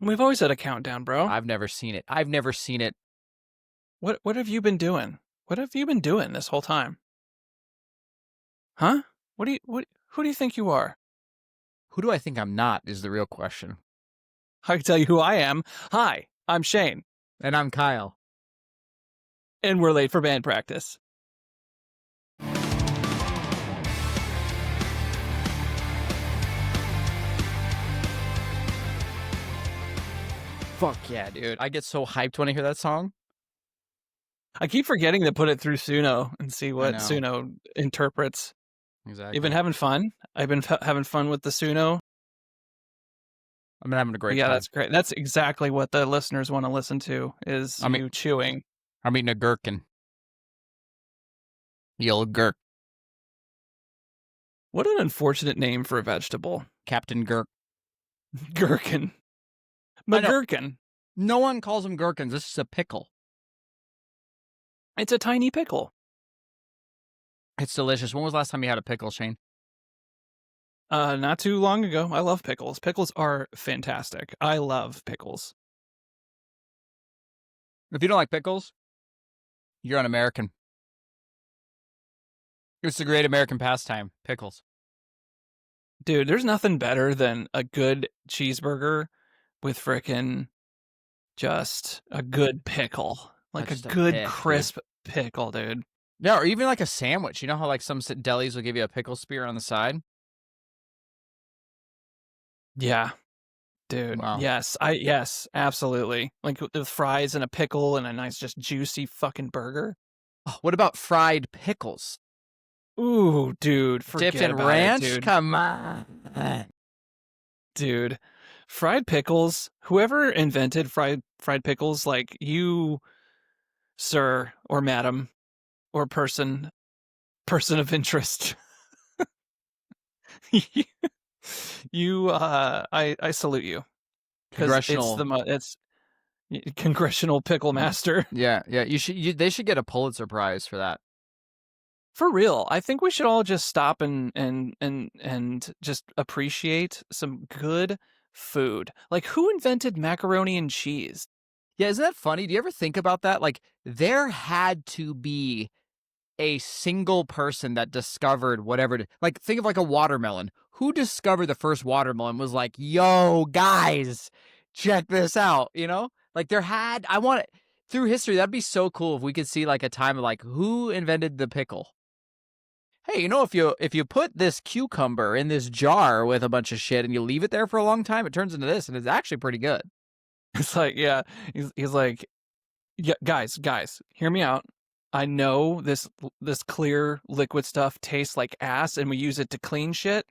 We've always had a countdown, bro. I've never seen it. I've never seen it. What have you been doing? What have you been doing this whole time? Huh? Who do you think you are? Who do I think I'm not is the real question. I can tell you who I am. Hi, I'm Shane, And I'm Kyle. and we're late for band practice. Fuck yeah, dude. I get so hyped when I hear that song. I keep forgetting to put it through Suno and see what know. Suno interprets. Exactly. You've been having fun? I've been having fun with the Suno. I've been having a great Yeah, time. that's great. That's exactly what the listeners want to listen to is you chewing. I'm eating a gherkin. The old gherk. What an unfortunate name for a vegetable. Captain Gherk. Gherkin. I know. McGherkin. No one calls them gherkins. This is a pickle. It's a tiny pickle. It's delicious. When was the last time you had a pickle, Shane? Not too long ago. I love pickles. Pickles are fantastic. I love pickles. If you don't like pickles, you're un-American. It's a great American pastime, pickles. Dude, there's nothing better than a good cheeseburger with frickin' just a good pickle. Like a good crisp pickle, dude. Yeah, or even like a sandwich. You know how like some delis will give you a pickle spear on the side? Yeah. Dude. Wow. Yes, absolutely. Like with fries and a pickle and a nice just juicy fucking burger. Oh, what about fried pickles? Ooh, dude. Dipped in ranch? Dude. Come on. Dude. Fried pickles, whoever invented fried pickles, like you, sir or madam or person of interest. I salute you. Congressional. It's congressional pickle master. Yeah. They should get a Pulitzer Prize for that. For real, I think we should all just stop and just appreciate some good food. Like, who invented macaroni and cheese? Yeah, isn't that funny? Do you ever think about that? Like, there had to be a single person that discovered whatever. Like, think of like a watermelon. Who discovered the first watermelon was like, yo, guys, check this out, you know? Like, through history, that'd be so cool if we could see like a time of like, who invented the pickle? Hey, you know, if you put this cucumber in this jar with a bunch of shit and you leave it there for a long time, it turns into this, and it's actually pretty good. It's like, yeah, he's like, yeah, guys, hear me out. I know this clear liquid stuff tastes like ass, and we use it to clean shit.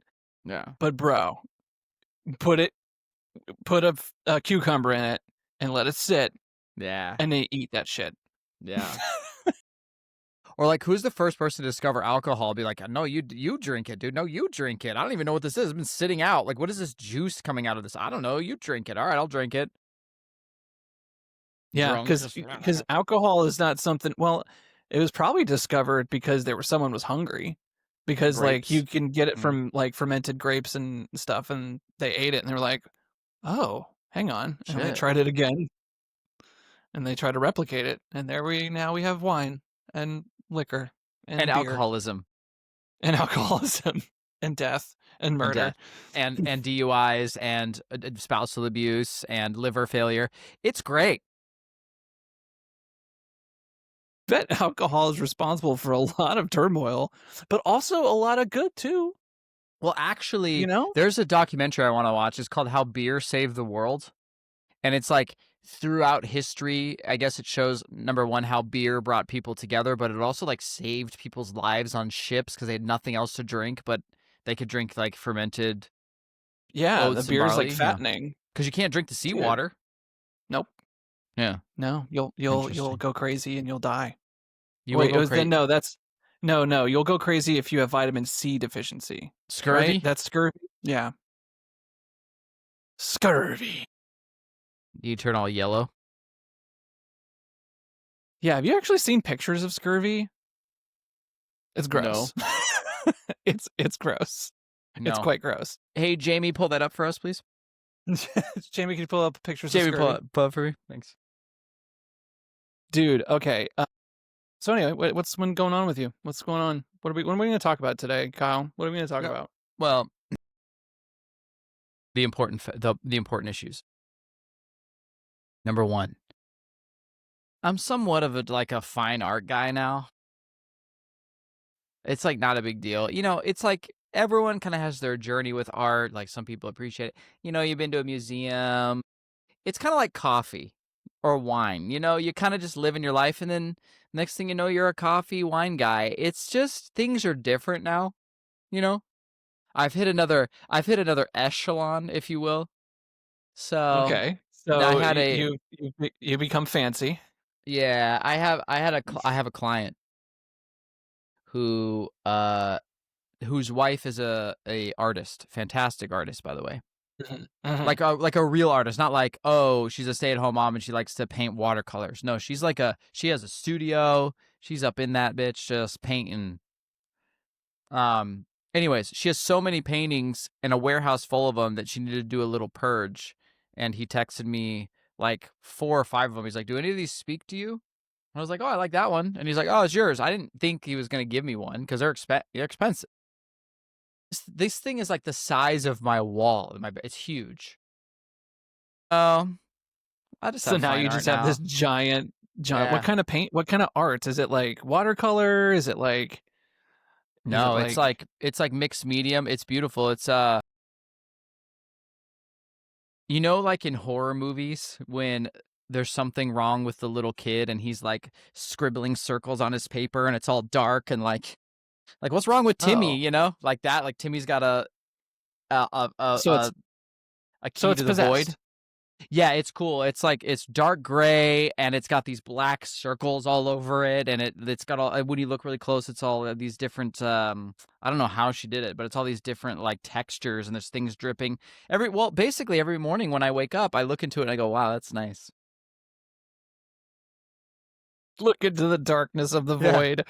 Yeah, but bro, put a cucumber in it and let it sit. Yeah, and they eat that shit. Yeah. Or like, who's the first person to discover alcohol? Be like, no, you drink it, dude. No, you drink it. I don't even know what this is. It's been sitting out. Like, what is this juice coming out of this? I don't know. You drink it. All right, I'll drink it. Yeah, because alcohol is not something. Well, it was probably discovered because someone was hungry, because grapes. Like you can get it from like fermented grapes and stuff, and they ate it and they were like, oh, hang on, and they tried it again, and they tried to replicate it, and now we have wine and liquor and beer. alcoholism and death and murder and DUIs and spousal abuse and liver failure. It's great. Bet alcohol is responsible for a lot of turmoil, but also a lot of good too. Well, actually, there's a documentary I want to watch. It's called How Beer Saved the World. And it's like throughout history, I guess it shows, number one, how beer brought people together, but it also like saved people's lives on ships because they had nothing else to drink, but they could drink like fermented. Yeah, the beer is like fattening because you can't drink the seawater. Nope. Yeah. No, you'll go crazy and you'll die. You'll go crazy if you have vitamin C deficiency. Scurvy? Right? That's scurvy. Yeah. Scurvy. You turn all yellow. Yeah, have you actually seen pictures of scurvy? It's gross. No. it's gross. No. It's quite gross. Hey, Jamie, pull that up for us, please. Jamie, can you pull up pictures of Jamie, Scurvy? pull up for me. Thanks. Dude, okay. So anyway, what's been going on with you? What's going on? What are we going to talk about today, Kyle? What are we going to talk No, about? well, the important issues. Number one, I'm somewhat of a fine art guy now. It's like not a big deal. It's like everyone kind of has their journey with art. Like some people appreciate it. You've been to a museum. It's kind of like coffee or wine. You kind of just live in your life, and then next thing you know, you're a coffee wine guy. It's just things are different now. You know, I've hit another echelon, if you will. So Okay. I So had a you become fancy. yeah, I have a client who whose wife is a artist, fantastic artist, by the way. Mhm. Mhm. Like a real artist, not like, oh, she's a stay-at-home mom and she likes to paint watercolors. No, she has a studio. She's up in that bitch just painting. Anyways, she has so many paintings and a warehouse full of them that she needed to do a little purge. And he texted me like 4 or 5 of them. He's like, "Do any of these speak to you?" I was like, "Oh, I like that one." And he's like, "Oh, it's yours." I didn't think he was gonna give me one because they're expensive. This thing is like the size of my wall. It's huge. Um, I just So have now fine you art just have this now. giant. What Yeah. kind of paint? What kind of art? Is it like watercolor? Is it No, it's like like it's like mixed medium. It's beautiful. It's like in horror movies when there's something wrong with the little kid and he's like scribbling circles on his paper and it's all dark and like what's wrong with Timmy, oh, Like that, like Timmy's got a a a, so a, a key it's to the void. possessed. Yeah, it's cool. It's like it's dark gray and it's got these black circles all over it, and it's got all. When you look really close, it's all these different. I don't know how she did it, but it's all these different like textures, and there's things dripping. Basically every morning when I wake up, I look into it and I go, "Wow, that's nice." Look into the darkness of the Yeah, void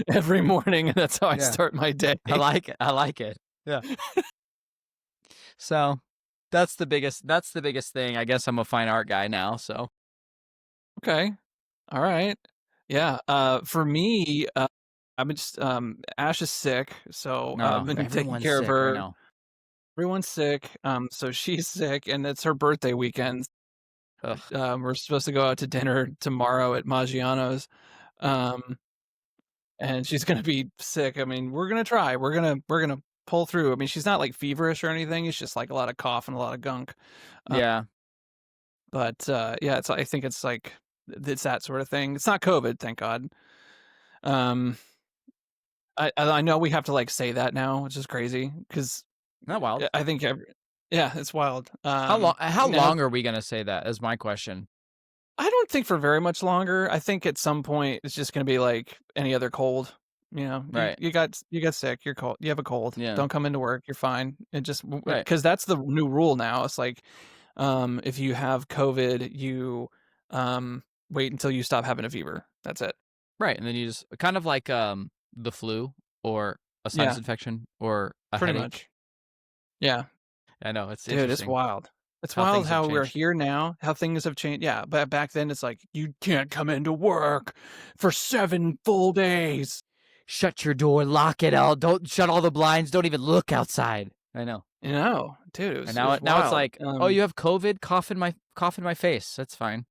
every morning, and that's how I yeah, start my day. I like it. I like it. Yeah. So that's the biggest. That's the biggest thing. I guess I'm a fine art guy now. So Okay. All right. Yeah. For me, I've been just Ash is sick, so I've no, been taking everyone's care of sick right her. now. Everyone's sick. So she's sick, and it's her birthday weekend. Ugh. We're supposed to go out to dinner tomorrow at Maggiano's. Um, and she's gonna be sick. I mean, we're gonna try. We're gonna pull through. I mean, she's not like feverish or anything. It's just like a lot of cough and a lot of gunk. Uh, Yeah. but yeah, I think it's like it's that sort of thing. It's not COVID, thank God. Um, I know we have to like say that now, which is crazy because Not wild. I think yeah, it's wild. How Now long are we gonna say that is my question. I don't think for very much longer. I think at some point it's just gonna be like any other cold. You know, Right. you got sick. You're cold. You have a cold. Yeah. Don't come into work. You're fine. It just Right. because that's the new rule now. It's like, if you have COVID, you wait until you stop having a fever. That's it. Right. And then you just kind of like the flu or a sinus Yeah, infection or a pretty headache. much. Yeah, I know, it's dude, it's interesting wild. It's how wild things have how we're changed. here now. How things have changed. Yeah, but back then it's like you can't come into work for 7 full days. Shut your door, lock it out, don't shut all the blinds, don't even look outside. I know. You know, dude, And it was now it's wild. like, oh, you have COVID, cough in my face. That's fine.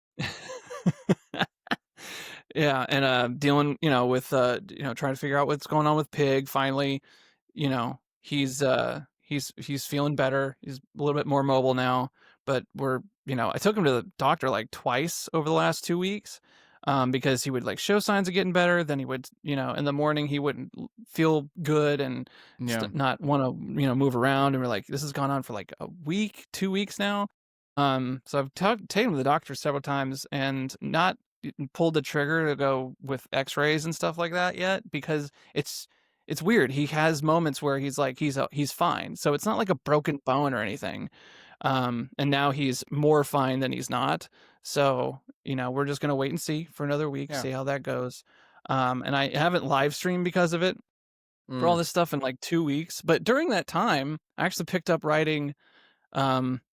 Yeah, and dealing, with trying to figure out what's going on with Pig. Finally, he's feeling better. He's a little bit more mobile now, but I took him to the doctor like twice over the last 2 weeks, because he would like show signs of getting better. Then he would, in the morning he wouldn't feel good and Yeah. not want to, move around. And we're like, this has gone on for like a week, 2 weeks now. So I've taken him to the doctor several times and not pulled the trigger to go with x-rays and stuff like that yet, because it's weird. He has moments where he's like he's fine, so it's not like a broken bone or anything. And now he's more fine than he's not. So we're just gonna wait and see for another week, Yeah. see how that goes. And I haven't live streamed because of it for all Mm. this stuff in like 2 weeks, but during that time I actually picked up writing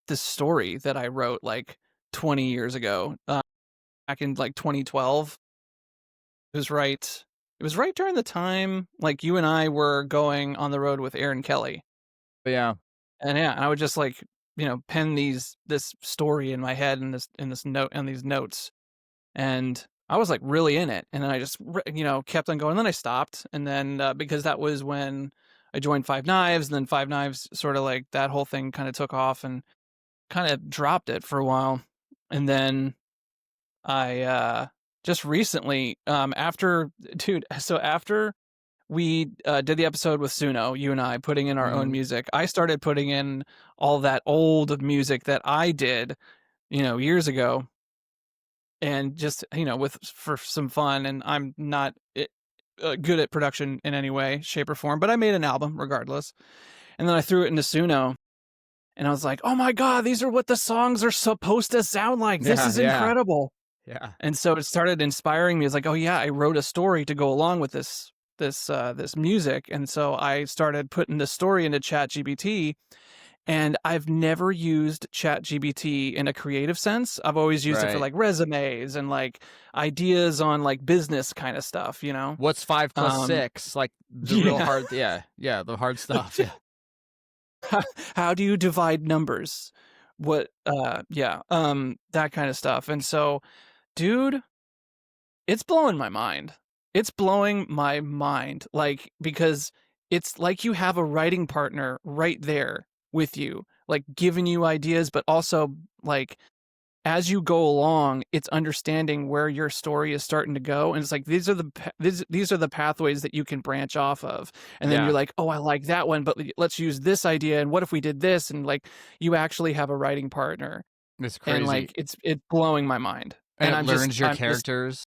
this story that I wrote like 20 years ago, back in like 2012. It was right. It was right during the time like you and I were going on the road with Aaron Kelly. But yeah. And yeah, I would just like, pen this story in my head and this note and these notes. And I was like really in it. And then I just, kept on going. And then I stopped. And then because that was when I joined Five Knives, and then Five Knives sort of like that whole thing kind of took off and kind of dropped it for a while. And then I just recently, after, dude, so after we did the episode with Suno, you and I putting in our own Mhm. music, I started putting in all that old music that I did, years ago, and just with for some fun. And I'm not good at production in any way, shape, or form, but I made an album regardless. And then I threw it into Suno, and I was like, "Oh my god, these are what the songs are supposed to sound like. This Yeah, is yeah, incredible." yeah. And so it started inspiring me. It's like, "Oh yeah, I wrote a story to go along with this music." And so I started putting the story into ChatGPT, and I've never used ChatGPT in a creative sense. I've always used it for Right. like resumes and like ideas on like business kind of stuff, you know? What's 5 plus Um, 6? Like, the real yeah. hard yeah, yeah, the hard stuff, yeah. How do you divide numbers? Yeah, that kind of stuff. And so, dude, it's blowing my mind. It's blowing my mind, like, because it's like you have a writing partner right there with you, like, giving you ideas, but also, like, as you go along, it's understanding where your story is starting to go, and it's like, these are the pathways that you can branch off of, and then you're Yeah, like, "Oh, I like that one, but let's use this idea, and what if we did this?" And, like, you actually have a writing partner, it's and, crazy. like, it's blowing my mind, And and it learns your I'm just characters.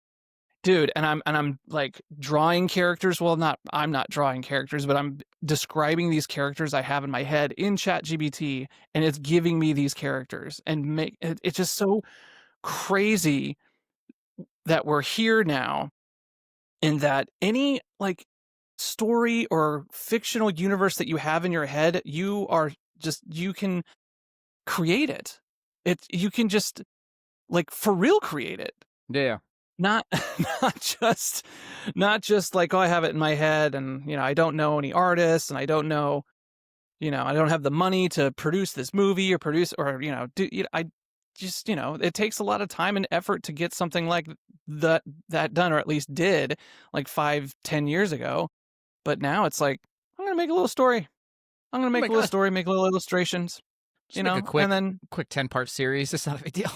dude, and I'm like drawing characters. Well, I'm not drawing characters, but I'm describing these characters I have in my head in ChatGPT, and it's giving me these characters and it's just so crazy that we're here now, and that any like story or fictional universe that you have in your head, you can create it. You can just like for real create it. Yeah, Not not just not just like, "Oh, I have it in my head, and, I don't know any artists, and I don't know, I don't have the money to produce this movie or produce or, I just, it takes a lot of time and effort to get something like that done, or at least did, like 5, 10 years ago. But now it's like, "I'm gonna make a little story. I'm gonna oh make my a little god. story, make little illustrations," Just make a and quick then quick 10-part series, it's not a big deal.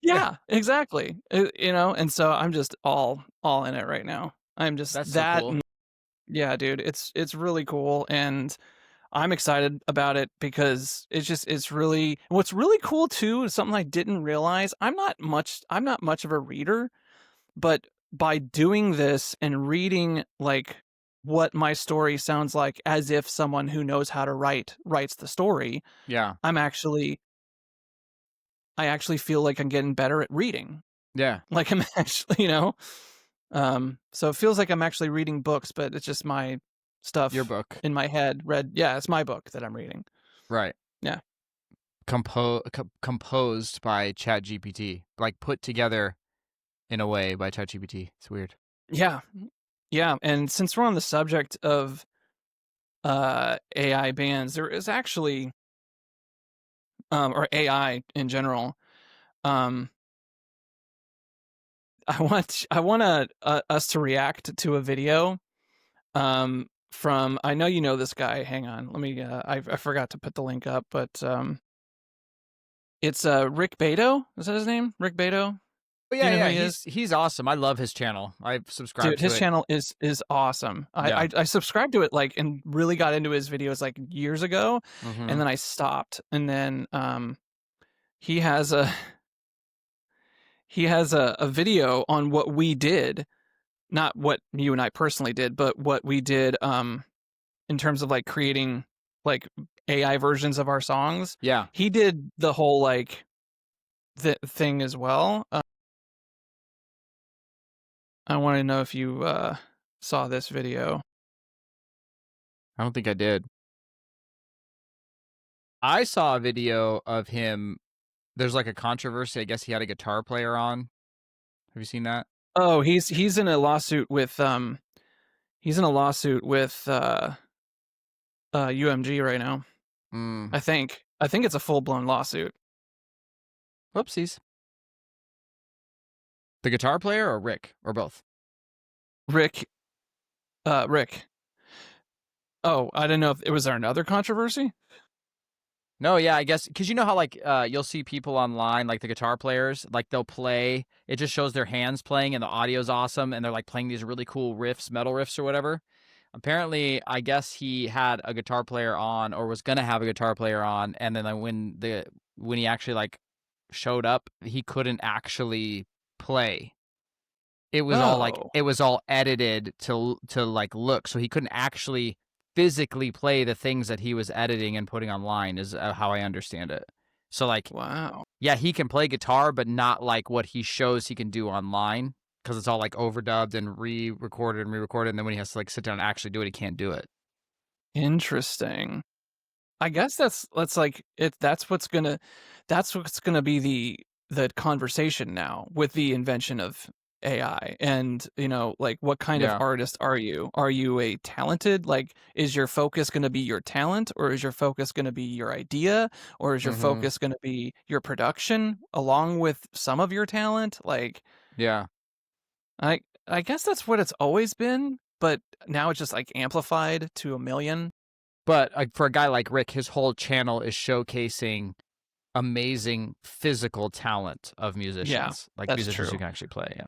Yeah, yeah, exactly, and so I'm just all in it right now. I'm just that's so that. cool. Yeah, dude, it's really cool, and I'm excited about it because it's really what's really cool too is something I didn't realize. I'm not much of a reader, but by doing this and reading like what my story sounds like as if someone who knows how to write writes the story, Yeah, I'm actually I actually feel like I'm getting better at reading. yeah, Like I'm actually, so it feels like I'm actually reading books, but it's just my your stuff book. in my head read. Yeah, it's my book that I'm reading. Right. Yeah. Composed by ChatGPT, like, put together in a way by ChatGPT. It's weird. Yeah. Yeah. And since we're on the subject of AI bands, there is actually or AI in general, um us to react to a video from I know you know this guy. Hang on. Let me I forgot to put the link up, but it's Rick Beto. Is that his name? Rick Beto? But Do yeah, you know who yeah, he is? he's awesome. I love his channel. I've Dude, subscribed to his it. channel is awesome. Yeah. I subscribed to it like and really got into his videos like years ago, and Mhm. then I stopped. And then he has a he has a video on what we did, not what you and I personally did, but what we did in terms of like creating like AI versions of our songs. Yeah. He did the whole like the thing as well. I want to know if you saw this video. I don't think I did. I saw a video of him. There's like a controversy. I guess he had a guitar player on. Have you seen that? Oh, he's in a lawsuit with he's in a lawsuit with UMG right now. Mm. I think it's a full-blown lawsuit. Whoopsies. The guitar player or Rick or both? Rick. Rick. Oh, I didn't know if was there another controversy? No, yeah, I guess because you know how like you'll see people online, like the guitar players, like they'll play. It just shows their hands playing, and the audio's awesome, and they're like playing these really cool riffs, metal riffs or whatever. Apparently, I guess he had a guitar player on, or was gonna have a guitar player on, and then when he actually like showed up, he couldn't actually play. Oh, It was all edited to like look, so he couldn't actually physically play the things that he was editing and putting online is how I understand it. So like, wow. yeah, he can play guitar, but not like what he shows he can do online because it's all like overdubbed and re-recorded and re-recorded. And then when he has to like sit down and actually do it, he can't do it. Interesting. I guess that's like it. That's what's gonna be the conversation now with the invention of AI. And like, what kind of Yeah. artist are you? Are you a talented? Like, is your focus gonna be your talent, or is your focus gonna be your idea, or is your Mm-hmm. focus gonna be your production along with some of your talent? Like, Yeah. I guess that's what it's always been, but now it's just like amplified to a million. But for a guy like Rick, his whole channel is showcasing amazing physical talent of Yeah, musicians, like that's musicians who true. can actually play. Yeah.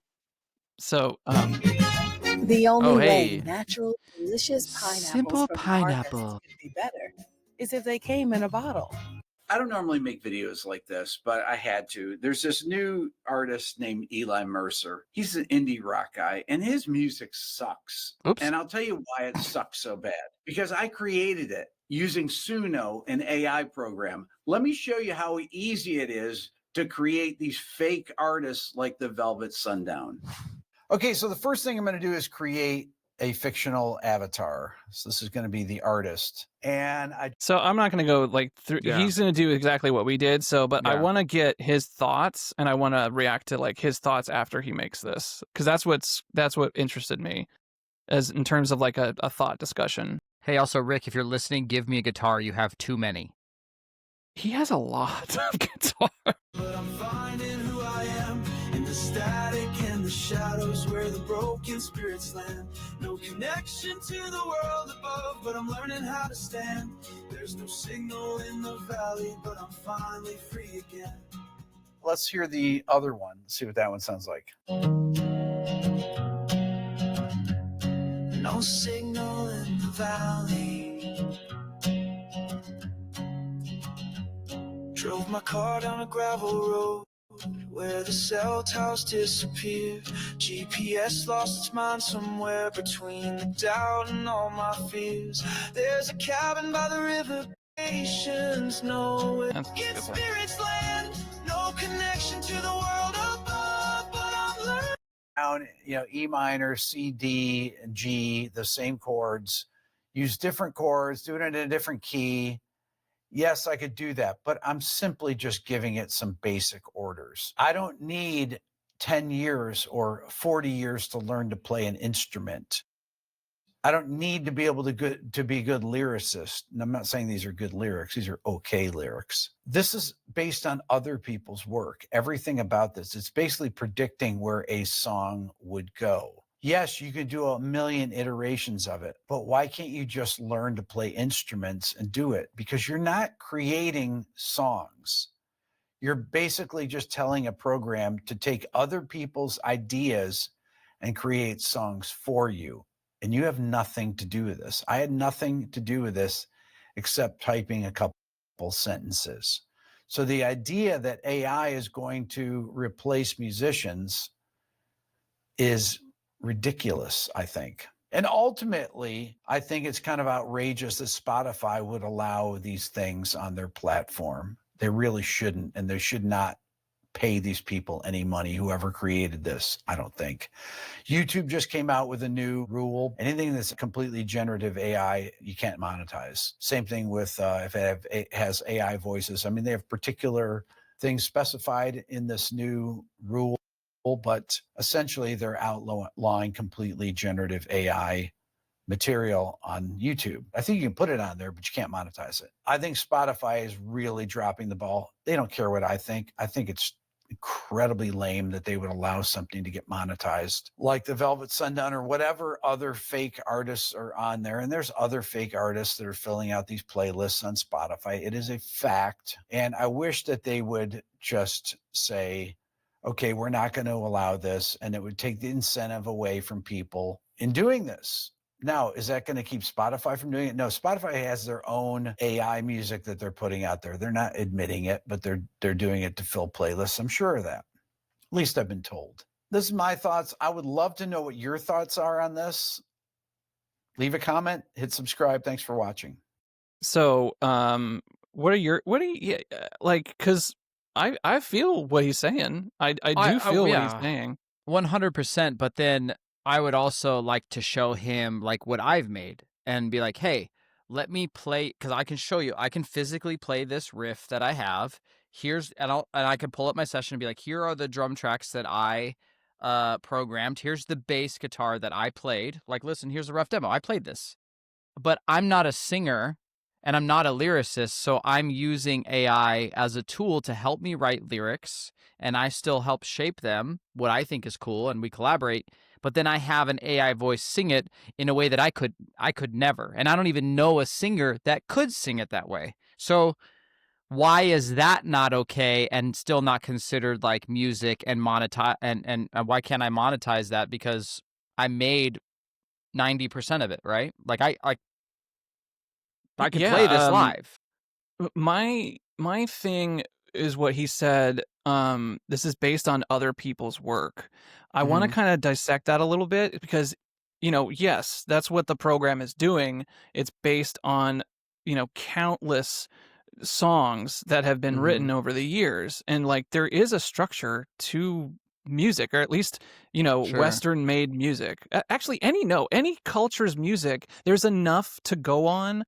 So, The Oh, only way hey. natural, delicious pineapples Simple from harvests pineapple. could be better is if they came in a bottle. I don't normally make videos like this, but I had to. There's this new artist named Eli Mercer. He's an indie rock guy, and his music sucks. Oops. And I'll tell you why it sucks so bad. Because I created it using Suno, an AI program. Let me show you how easy it is to create these fake artists like the Velvet Sundown. Okay, so the first thing I'm going to do is create a fictional avatar. So this is going to be the artist. And so I'm not going to go like through. Yeah. He's going to do exactly what we did. So, but I Yeah. want to get his thoughts, and I want to react to like his thoughts after he makes this, because that's what interested me, as in terms of like a thought discussion. Hey, also, Rick, if you're listening, give me a guitar. You have too many. He has a lot of guitar. But I'm finding who I am in the static and the shadows where the broken spirits land. No connection to the world above, but I'm learning how to stand. There's no signal in the valley, but I'm finally free again. let's hear the other one. See what that one sounds like. No signal in the valley. Drove my car down a gravel road where the cell towers disappear. GPS lost its mind somewhere between the doubt and all my fears. There's a cabin by the river, patience nowhere. Get spirits land, no connection to the world above, but I'm learning. Down, E minor, C, D, and G, the same chords. Use different chords, do it in a different key. Yes, I could do that, but I'm simply just giving it some basic orders. I don't need 10 years or 40 years to learn to play an instrument. I don't need to be able to be a good lyricist. And I'm not saying these are good lyrics. These are okay lyrics. This is based on other people's work. Everything about this, it's basically predicting where a song would go. Yes, you could do a million iterations of it, but why can't you just learn to play instruments and do it? Because you're not creating songs. You're basically just telling a program to take other people's ideas and create songs for you. And you have nothing to do with this. I had nothing to do with this except typing a couple sentences. So the idea that AI is going to replace musicians is ridiculous, I think. And ultimately, I think it's kind of outrageous that Spotify would allow these things on their platform. They really shouldn't, and they should not pay these people any money, whoever created this, I don't think. YouTube just came out with a new rule. Anything that's completely generative AI, you can't monetize. Same thing with if it has AI voices. I mean, they have particular things specified in this new rule, but essentially they're outlawing completely generative AI material on YouTube. I think you can put it on there, but you can't monetize it. I think Spotify is really dropping the ball. They don't care what I think. I think it's incredibly lame that they would allow something to get monetized, like the Velvet Sundown or whatever other fake artists are on there. And there's other fake artists that are filling out these playlists on Spotify. It is a fact. And I wish that they would just say, okay, we're not going to allow this. And it would take the incentive away from people in doing this. Now, is that going to keep Spotify from doing it? No, Spotify has their own AI music that they're putting out there. They're not admitting it, but they're doing it to fill playlists. I'm sure of that. At least I've been told. This is my thoughts. I would love to know what your thoughts are on this. Leave a comment, hit subscribe. Thanks for watching. So, what are you like? Because I feel what he's saying. I do feel what he's saying. 100%. But then I would also like to show him like what I've made and be like, hey, let me play, because I can show you, I can physically play this riff that I have. And I can pull up my session and be like, here are the drum tracks that I programmed. Here's the bass guitar that I played. Like, listen, here's a rough demo. I played this. But I'm not a singer and I'm not a lyricist, so I'm using AI as a tool to help me write lyrics, and I still help shape them, what I think is cool, and we collaborate. But then I have an AI voice sing it in a way that I could never. And I don't even know a singer that could sing it that way. So why is that not okay and still not considered like music and monetize? And why can't I monetize that? Because I made 90% of it, right? Like I could play this live. My thing is what he said. This is based on other people's work. I want to kind of dissect that a little bit because, yes, that's what the program is doing. It's based on, countless songs that have been written over the years. And like, there is a structure to music, or at least, Sure. Western made music. Actually, any culture's music, there's enough to go on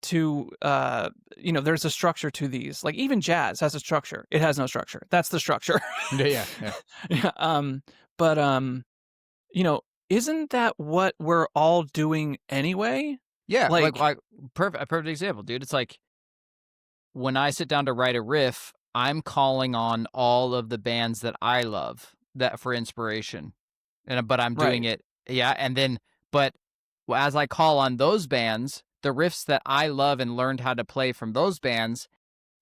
to there's a structure to these. Like even jazz has a structure. It has no structure. That's the structure. Yeah. Yeah. But isn't that what we're all doing anyway? Yeah, Like, a perfect example, dude. It's like when I sit down to write a riff, I'm calling on all of the bands that I love that for inspiration. But I'm doing it, yeah, and then but as I call on those bands, the riffs that I love and learned how to play from those bands,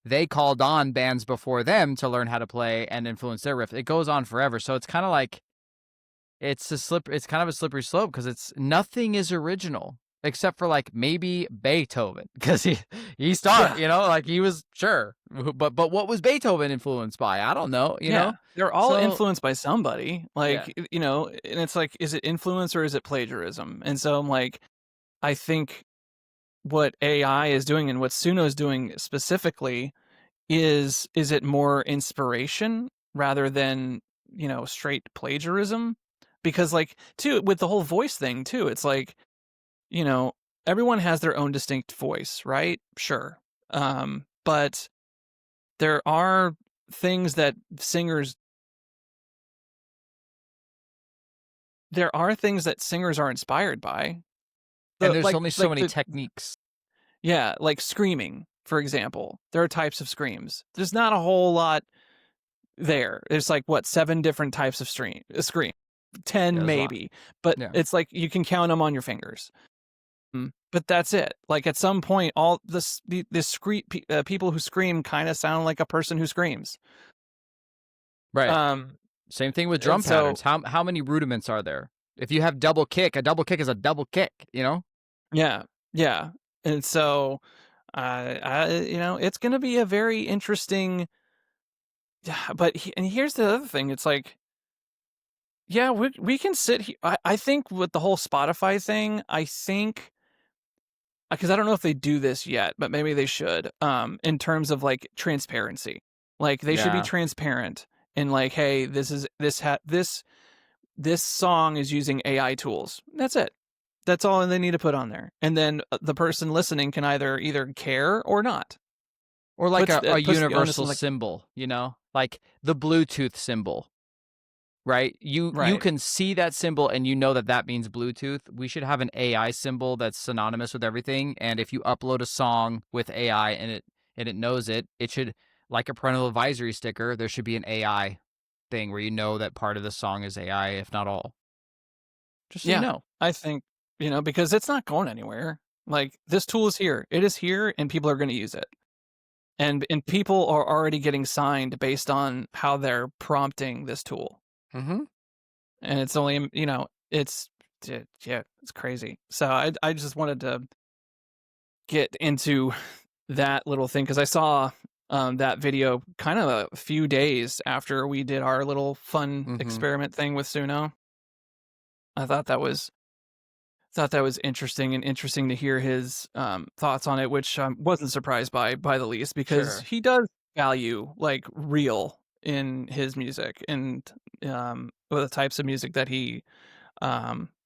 they called on bands before them to learn how to play and influence their riff. It goes on forever. So it's kind of like it's kind of a slippery slope because it's nothing is original except for like maybe Beethoven, because he started, like he was sure, but what was Beethoven influenced by? I don't know, you know. They're all influenced by somebody, like and it's like, is it influence or is it plagiarism? And so I'm like, I think what AI is doing and what Suno is doing specifically is it more inspiration rather than straight plagiarism? Because like too, with the whole voice thing too, it's like, everyone has their own distinct voice, right? Sure. But there are things that singers are inspired by. And there's only so many techniques. Yeah, like screaming, for example. There are types of screams. There's not a whole lot there. There's like, 7 different types of scream. 10 maybe. But it's like you can count them on your fingers. But that's it. Like at some point, all this people who scream kind of sound like a person who screams. Right. Same thing with drum patterns. How many rudiments are there? If you have double kick, a double kick is a double kick, Yeah. Yeah. And so it's going to be a very interesting, but here's the other thing. It's like, yeah, we can sit here. I think with the whole Spotify thing, because I don't know if they do this yet, but maybe they should, in terms of like transparency. Like they should be transparent and like, hey, this song is using AI tools. That's it. That's all they need to put on there. And then the person listening can either care or not. Or like Puts a the onus universal on, like, symbol, like the Bluetooth symbol, right? You right. can see that symbol and you know that means Bluetooth. We should have an AI symbol that's synonymous with everything. And if you upload a song with AI and it knows it should, like a parental advisory sticker, there should be an AI thing where you know that part of the song is AI, if not all. Just so you know. I think, because it's not going anywhere. Like, this tool is here. It is here, and people are going to use it. And people are already getting signed based on how they're prompting this tool. Mm-hmm. And it's only, it's crazy. So I just wanted to get into that little thing because I saw that video kind of a few days after we did our little fun experiment thing with Suno. I thought that was interesting to hear his thoughts on it, which I wasn't surprised by the least, because he does value like real in his music and the types of music that he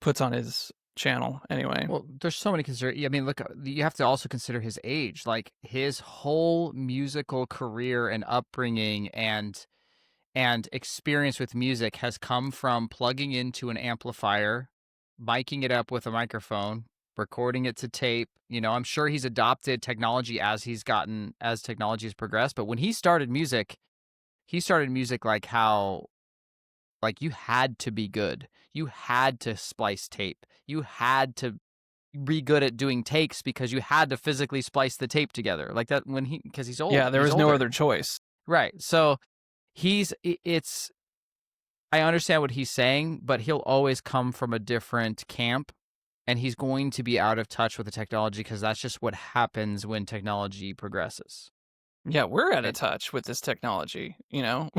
puts on his channel anyway. Well, there's so many I mean, look, you have to also consider his age. Like, his whole musical career and upbringing and experience with music has come from plugging into an amplifier, miking it up with a microphone, recording it to tape. I'm sure he's adopted technology as technology has progressed. But when he started music like how, like, you had to be good. You had to splice tape. You had to be good at doing takes because you had to physically splice the tape together. Like that because he's old. Yeah, there was no other choice. Right. So I understand what he's saying, but he'll always come from a different camp, and he's going to be out of touch with the technology because that's just what happens when technology progresses. Yeah, we're out of touch with this technology, Yeah.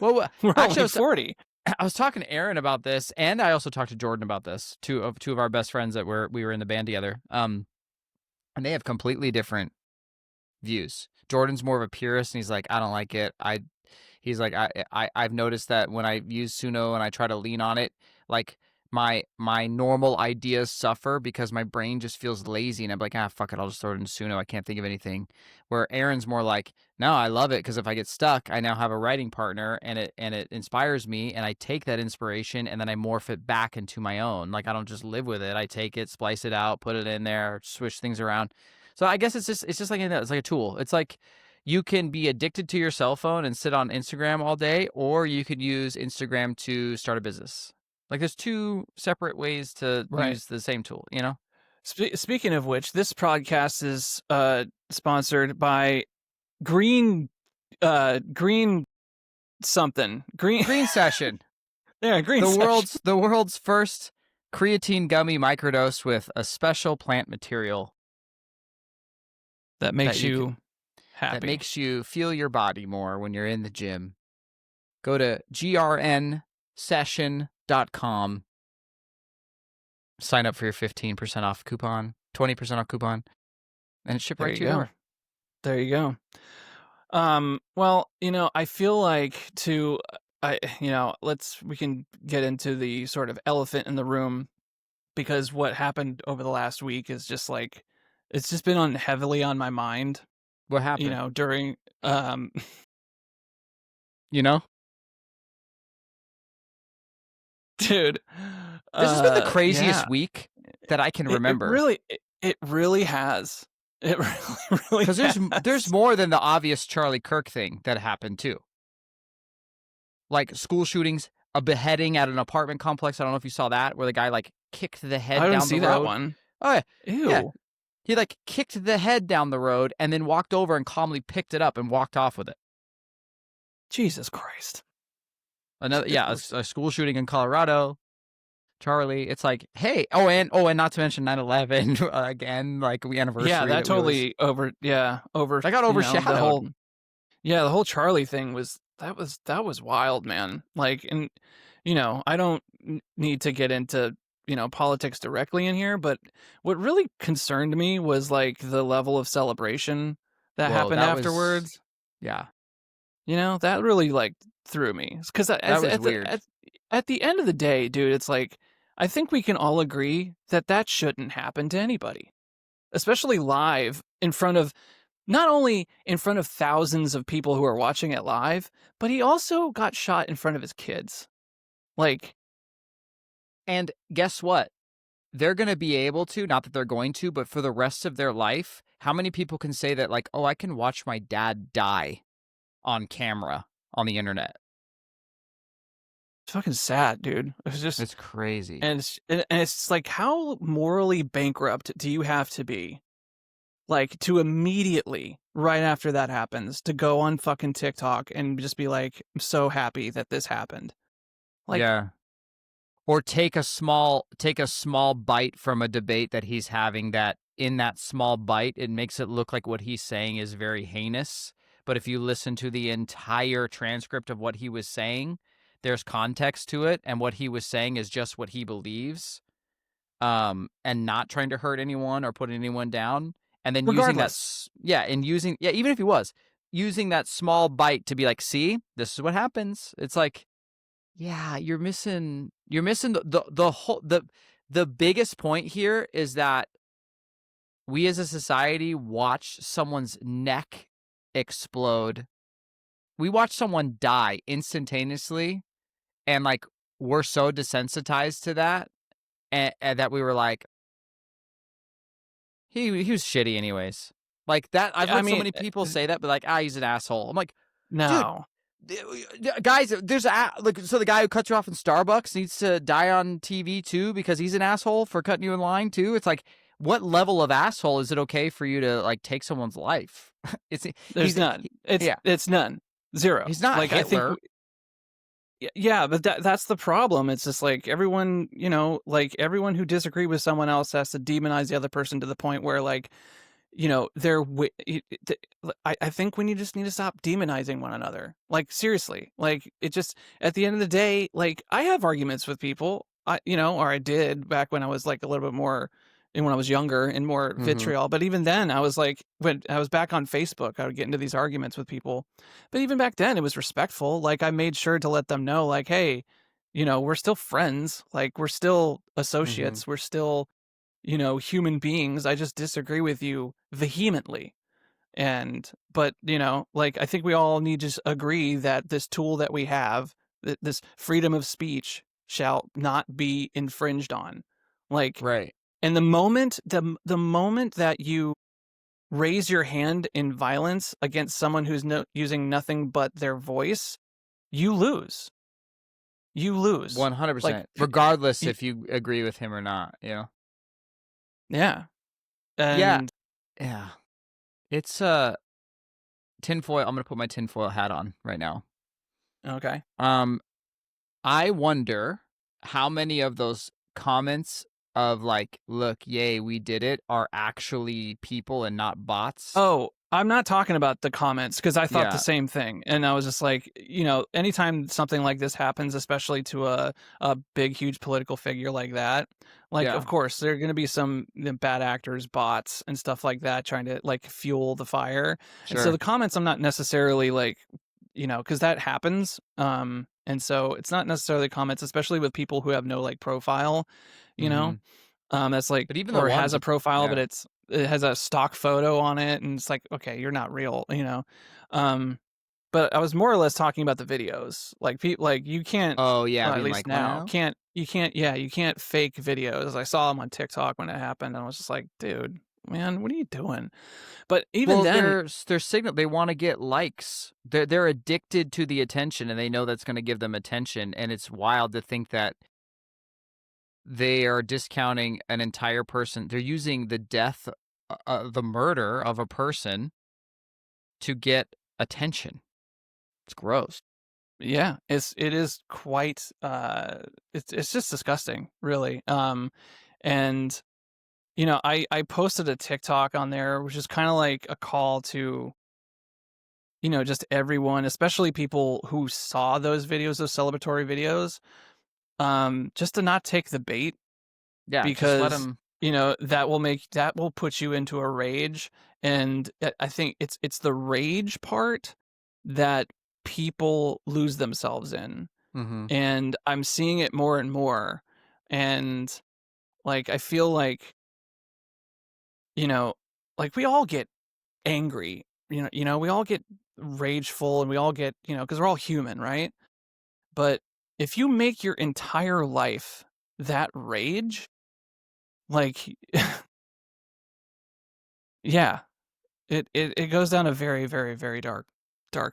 Well, we're actually, only 40. I was talking to Aaron about this, and I also talked to Jordan about this, two of our best friends that we were in the band together. And they have completely different views. Jordan's more of a purist, and he's like, I don't like it. He's like, I've noticed that when I use Suno and I try to lean on it, like my normal ideas suffer because my brain just feels lazy, and I'm like, fuck it, I'll just throw it in Suno. I can't think of anything. Where Aaron's more like, no, I love it because if I get stuck, I now have a writing partner, and it inspires me, and I take that inspiration and then I morph it back into my own. Like, I don't just live with it. I take it, splice it out, put it in there, switch things around. So I guess it's just like it's like a tool. It's like you can be addicted to your cell phone and sit on Instagram all day, or you could use Instagram to start a business. Like, there's two separate ways to use the same tool, Speaking of which, this podcast is sponsored by Green something. Green Session. Yeah, Green Session. The world's first creatine gummy microdose with a special plant material that makes you happy. That makes you feel your body more when you're in the gym. Go to grnsession.com. Sign up for your 15% off coupon, 20% off coupon, and ship right to your door. There you go. Well, I feel like we can get into the sort of elephant in the room, because what happened over the last week is just like, it's just been heavily on my mind. What happened? During This dude, has been the craziest week that I can remember. It really has. It really because there's more than the obvious Charlie Kirk thing that happened too. Like school shootings, a beheading at an apartment complex. I don't know if you saw that, where the guy like kicked the head down the road. I didn't see that one. Oh yeah. Ew. Yeah. He like kicked the head down the road and then walked over and calmly picked it up and walked off with it. Jesus Christ. Another a school shooting in Colorado. Charlie, it's like, hey, and not to mention 9/11 again, like we anniversary. Yeah, that totally over. That got overshadowed. The whole Charlie thing was wild, man. Like, and I don't need to get into politics directly in here, but what really concerned me was like the level of celebration that happened afterwards. Yeah. That really like through me because That was weird. at the end of the day, dude, it's like I think we can all agree that that shouldn't happen to anybody, especially live in front of not only in front of thousands of people who are watching it live, but he also got shot in front of his kids. Like, And guess what? They're going to be able to, not that they're going to, but for the rest of their life, how many people can say that, like, oh, I can watch my dad die on camera on the internet? it's fucking sad, dude. It's just, It's crazy. and it's like, how morally bankrupt do you have to be? Like, to immediately, right after that happens, to go on fucking TikTok and just be like, I'm so happy that this happened. Like, yeah. Or take a small bite from a debate that he's having, that in that small bite, it makes it look like what he's saying is very heinous. But if you listen to the entire transcript of what he was saying, there's context to it, and what he was saying is just what he believes, and not trying to hurt anyone or put anyone down. And then regardless. even if he was using that small bite to be like, see, this is what happens. It's like, yeah, you're missing the whole the biggest point here is that we as a society watch someone's neck explode. We watch someone die instantaneously, and like we're so desensitized to that, and that we were like, he was shitty anyways. Like that, I've heard so many people say that, but like, he's an asshole. I'm like, no. guys, there's like, so the guy who cuts you off in Starbucks needs to die on TV too because he's an asshole for cutting you in line too. It's like, what level of asshole is it okay for you to like take someone's life? There's none. It's none. Zero. He's not like Hitler. I think. Yeah, but that's the problem. It's just like everyone, like everyone who disagree with someone else has to demonize the other person to the point where, like, I think we just need to stop demonizing one another. Like, seriously, like, it just, at the end of the day, like, I have arguments with people, or I did back when I was like a little bit more, and when I was younger and more vitriol. But even then, I was like, when I was back on Facebook, I would get into these arguments with people. But even back then, it was respectful. Like, I made sure to let them know, like, hey, we're still friends. Like, we're still associates. We're still, human beings. I just disagree with you vehemently. But like, I think we all need to agree that this tool that we have, this freedom of speech, shall not be infringed on. Like, Right. and the moment that you raise your hand in violence against someone who's using nothing but their voice, you lose. You lose 100%. Like, regardless if you agree with him or not. Yeah. And yeah. It's tinfoil. I'm gonna put my tinfoil hat on right now. Okay. I wonder how many of those comments of like, look, yay, we did it, are actually people and not bots. Oh, I'm not talking about the comments, because I thought Yeah. the same thing. And I was just like, anytime something like this happens, especially to a big, huge political figure like that, like, Yeah. of course, there are going to be some bad actors, bots, and stuff like that trying to like fuel the fire. Sure. And so the comments, I'm not necessarily like, because that happens. And so it's not necessarily comments, especially with people who have no like profile, that's like, But even or the has a ones- profile, yeah. but it has a stock photo on it, and it's like, okay, you're not real, but I was more or less talking about the videos. Like, people, like, you can't, Oh yeah, at being least like, now, well, you can't fake videos. I saw them on TikTok when it happened, and I was just like, dude, man, what are you doing? But even then, their signal, they want to get likes. They're addicted to the attention, and they know that's going to give them attention. And it's wild to think that they are discounting an entire person. They're using the death, the murder of a person to get attention. It's gross. yeah, it is quite, it's just disgusting, really. And I posted a TikTok on there, which is kind of like a call to, just everyone, especially people who saw those videos, those celebratory videos, just to not take the bait. Yeah, because just let them. that will put you into a rage. And I think it's the rage part that people lose themselves in. Mm-hmm. And I'm seeing it more and more. And like, I feel like, you know, like we all get angry, we all get rageful and we all get, because we're all human, right? But if you make your entire life that rage, like, yeah, it goes down a very, very, very dark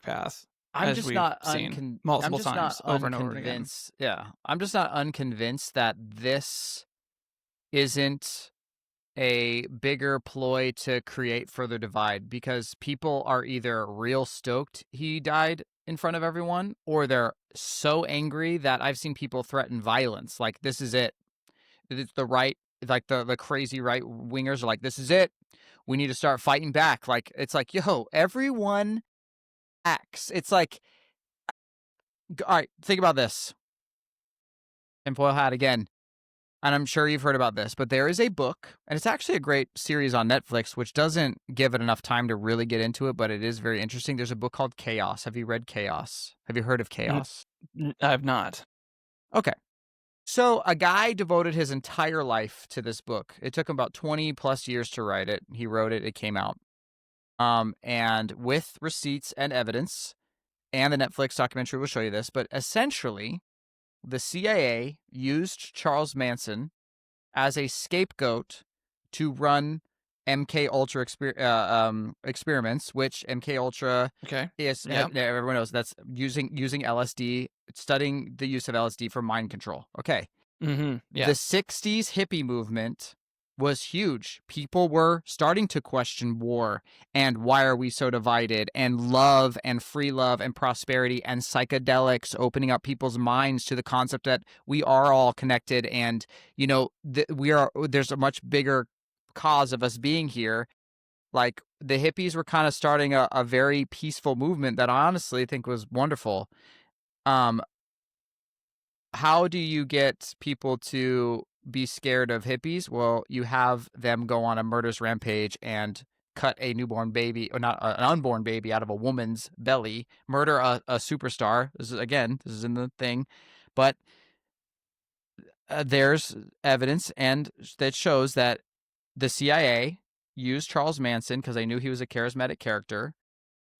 path, I'm as just we've not seen I'm multiple just not times over and over and again. unconvinced. Yeah. I'm just not unconvinced that this isn't a bigger ploy to create further divide, because people are either real stoked he died in front of everyone, or they're so angry that I've seen people threaten violence. Like, this is it. It's the right, like the crazy right wingers are like, this is it. We need to start fighting back. Like, it's like, yo, everyone acts. It's like, all right, think about this. Tinfoil hat again. And I'm sure you've heard about this, but there is a book, and it's actually a great series on Netflix, which doesn't give it enough time to really get into it, but it is very interesting. There's a book called Chaos. Have you read Chaos? Have you heard of Chaos? I've not. Okay. So a guy devoted his entire life to this book. It took him about 20 plus years to write it. He wrote it. It came out. And with receipts and evidence, and the Netflix documentary will show you this, but essentially, the CIA used Charles Manson as a scapegoat to run MK Ultra experiments, which MK Ultra Okay. is. Yeah. Everyone knows that's using LSD, studying the use of LSD for mind control. Okay. Mm-hmm. Yeah. The 60s hippie movement was huge. People were starting to question war and why are we so divided, and love and free love and prosperity and psychedelics, opening up people's minds to the concept that we are all connected, and there's a much bigger cause of us being here. Like, the hippies were kind of starting a very peaceful movement that I honestly think was wonderful. How do you get people to be scared of hippies? Well, you have them go on a murderous rampage and cut a newborn baby, or not, an unborn baby out of a woman's belly, murder a superstar. This is in the thing. But there's evidence and that shows that the CIA used Charles Manson because they knew he was a charismatic character.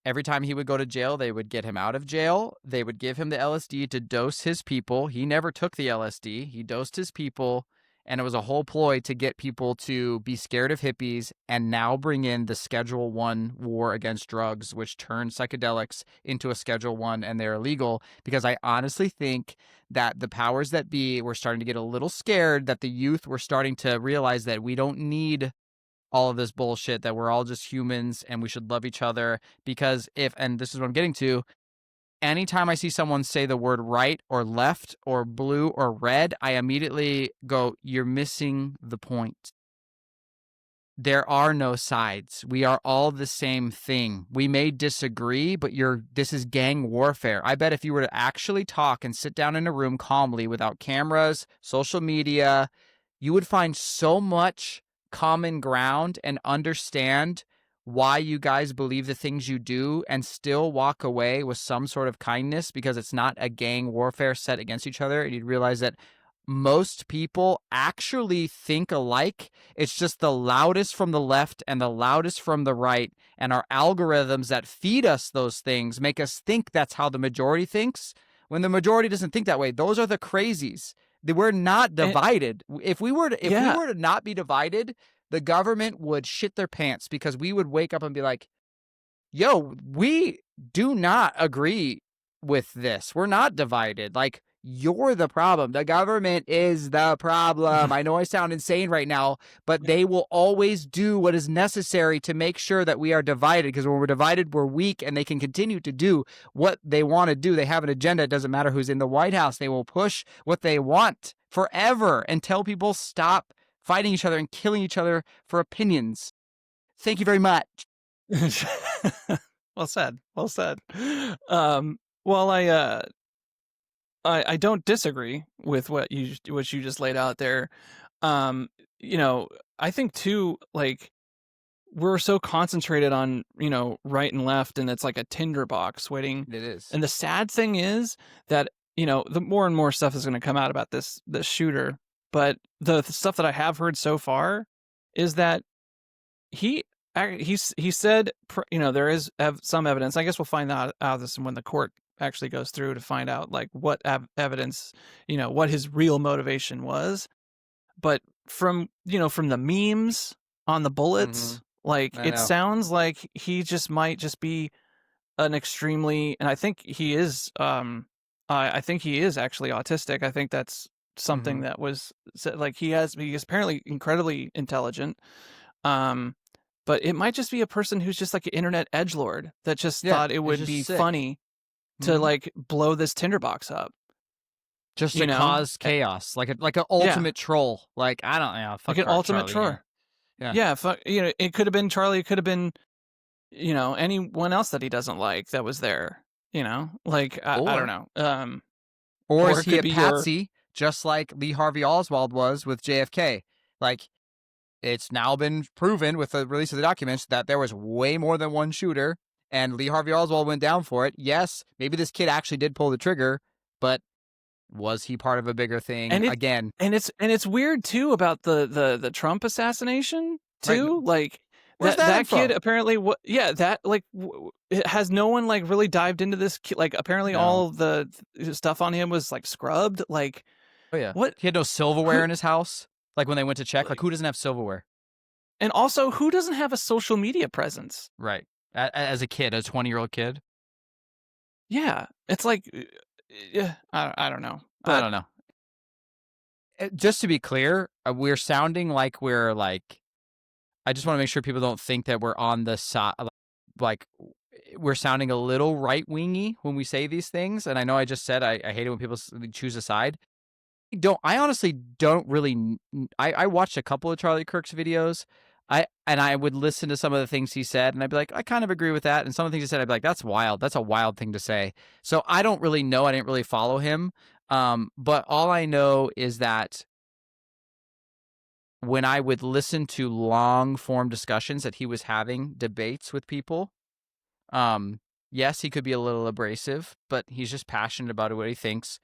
Every time he would go to jail, they would get him out of jail. They would give him the LSD to dose his people. He never took the LSD. He dosed his people, and it was a whole ploy to get people to be scared of hippies and now bring in the Schedule 1 war against drugs, which turned psychedelics into a Schedule 1, and they're illegal, because I honestly think that the powers that be were starting to get a little scared, that the youth were starting to realize that we don't need all of this bullshit, that we're all just humans and we should love each other. Because and this is what I'm getting to, anytime I see someone say the word right or left or blue or red, I immediately go, you're missing the point. There are no sides. We are all the same thing. We may disagree, but this is gang warfare. I bet if you were to actually talk and sit down in a room calmly without cameras, social media, you would find so much common ground and understand why you guys believe the things you do, and still walk away with some sort of kindness, because it's not a gang warfare set against each other. And you'd realize that most people actually think alike. It's just the loudest from the left and the loudest from the right, and our algorithms that feed us those things make us think that's how the majority thinks, when the majority doesn't think that way. Those are the crazies. We're not divided. If we were to not be divided, the government would shit their pants, because we would wake up and be like, yo, we do not agree with this. We're not divided. Like, you're the problem. The government is the problem. I know I sound insane right now, but they will always do what is necessary to make sure that we are divided, because when we're divided, we're weak, and they can continue to do what they want to do. They have an agenda. It doesn't matter who's in the White House. They will push what they want forever until people stop fighting each other and killing each other for opinions. Thank you very much. Well said. Well said. Well, I don't disagree with what you just laid out there. I think too, like, we're so concentrated on, right and left, and it's like a tinderbox waiting. It is. And the sad thing is that, the more and more stuff is going to come out about this shooter, but the stuff that I have heard so far is that he said, there is some evidence. I guess we'll find out of this when the court actually goes through to find out like what evidence, what his real motivation was. But from the memes on the bullets, like it sounds like he might just be an extremely, and I think he is, I think he is actually autistic. I think that's something that was said, like he is apparently incredibly intelligent. But it might just be a person who's just like an internet edgelord that just thought it would be funny to like blow this tinderbox up. Just to cause chaos, like an ultimate troll. Like, I don't know. Like an ultimate troll. Yeah. It could have been Charlie. It could have been, anyone else that he doesn't like that was there. Like I don't know. Or is he a patsy, just like Lee Harvey Oswald was with JFK? Like, it's now been proven with the release of the documents that there was way more than one shooter, and Lee Harvey Oswald went down for it. Yes, maybe this kid actually did pull the trigger, but was he part of a bigger thing? And it's weird too about the Trump assassination too. Right. Like that kid apparently has no one like really dived into this. Like apparently all of the stuff on him was like scrubbed. Like, what? He had no silverware in his house. Like when they went to check, like who doesn't have silverware? And also, who doesn't have a social media presence? Right. As a kid, a 20-year-old kid. Yeah, it's like. Yeah, I don't know. But I don't know. Just to be clear, we're sounding like we're like. I just want to make sure people don't think that we're on the side. Like we're sounding a little right wingy when we say these things. And I know I just said I hate it when people choose a side. I honestly don't really. I watched a couple of Charlie Kirk's videos. I would listen to some of the things he said, and I'd be like, I kind of agree with that. And some of the things he said, I'd be like, that's wild. That's a wild thing to say. So I don't really know. I didn't really follow him. But all I know is that when I would listen to long form discussions that he was having, debates with people, yes, he could be a little abrasive, but he's just passionate about what he thinks.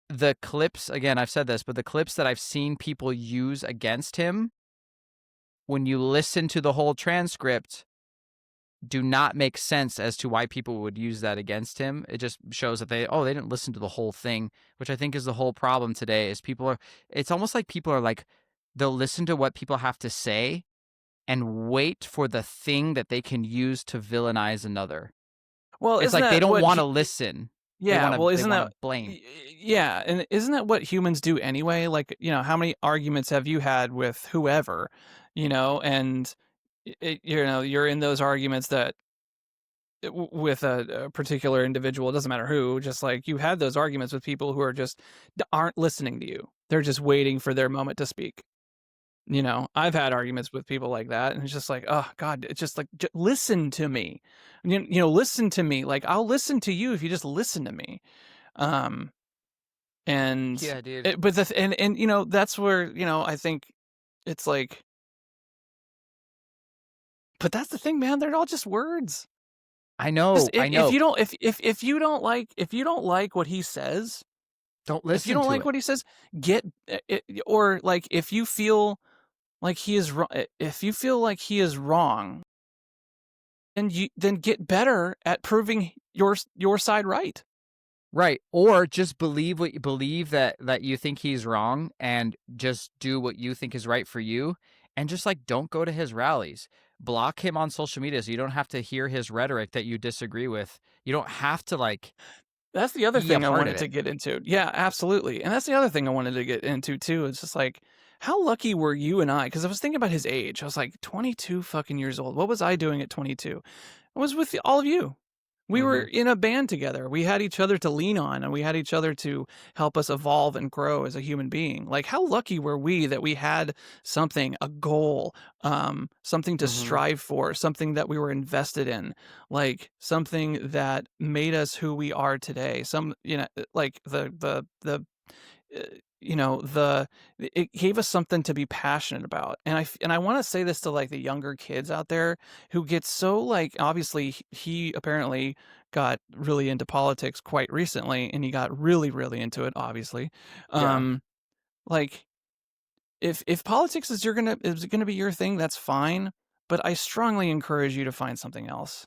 The clips, again, I've said this, but the clips that I've seen people use against him, when you listen to the whole transcript, do not make sense as to why people would use that against him. It just shows that they didn't listen to the whole thing, which I think is the whole problem today is it's almost like people are like, they'll listen to what people have to say and wait for the thing that they can use to villainize another. Well, it's like they don't want to listen. Yeah, isn't that blame? Yeah, and isn't that what humans do anyway? Like, how many arguments have you had with whoever, and you're in those arguments that with a particular individual, it doesn't matter who, just like you had those arguments with people who are just aren't listening to you. They're just waiting for their moment to speak. I've had arguments with people like that, and it's just like, oh God, it's just like, listen to me, listen to me. Like, I'll listen to you if you just listen to me. And yeah, dude. But that's where, I think it's like, but that's the thing, man. They're all just words. I know. I know. If you don't like what he says, don't listen. If you don't like what he says, or like if you feel like he is wrong, then get better at proving your side right. Right. Or just believe that you think he's wrong and just do what you think is right for you. And just like, don't go to his rallies. Block him on social media so you don't have to hear his rhetoric that you disagree with. You don't have to like. That's the other thing I wanted to get into. Yeah, absolutely. And that's the other thing I wanted to get into too. It's just like, how lucky were you and I? Because I was thinking about his age. I was like, 22 fucking years old. What was I doing at 22? I was with all of you. We were in a band together. We had each other to lean on, and we had each other to help us evolve and grow as a human being. Like, how lucky were we that we had something, a goal, something to strive for, something that we were invested in, like something that made us who we are today. Like you know, it gave us something to be passionate about. And I want to say this to like the younger kids out there who get so like obviously he apparently got really into politics quite recently and he got really into it obviously. Yeah. Um like if politics is gonna be your thing, that's fine, but I strongly encourage you to find something else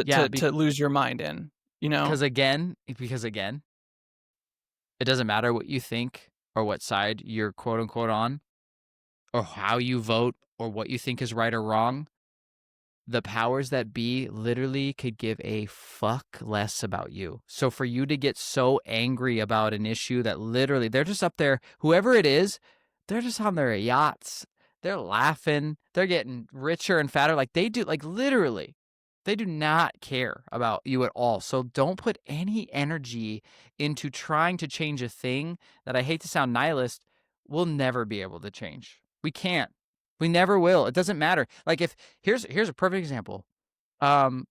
Yeah, to lose your mind in, you know? because again, it doesn't matter what you think or what side you're quote unquote on or how you vote or what you think is right or wrong. The powers that be literally could give a fuck less about you. So for you to get so angry about an issue that literally they're just up there, whoever it is, they're just on their yachts. They're laughing. They're getting richer and fatter. Like they do, like literally, they do not care about you at all. So don't put any energy into trying to change a thing that, I hate to sound nihilist, will never be able to change. We can't. We never will. It doesn't matter. Like if here's a perfect example. Um,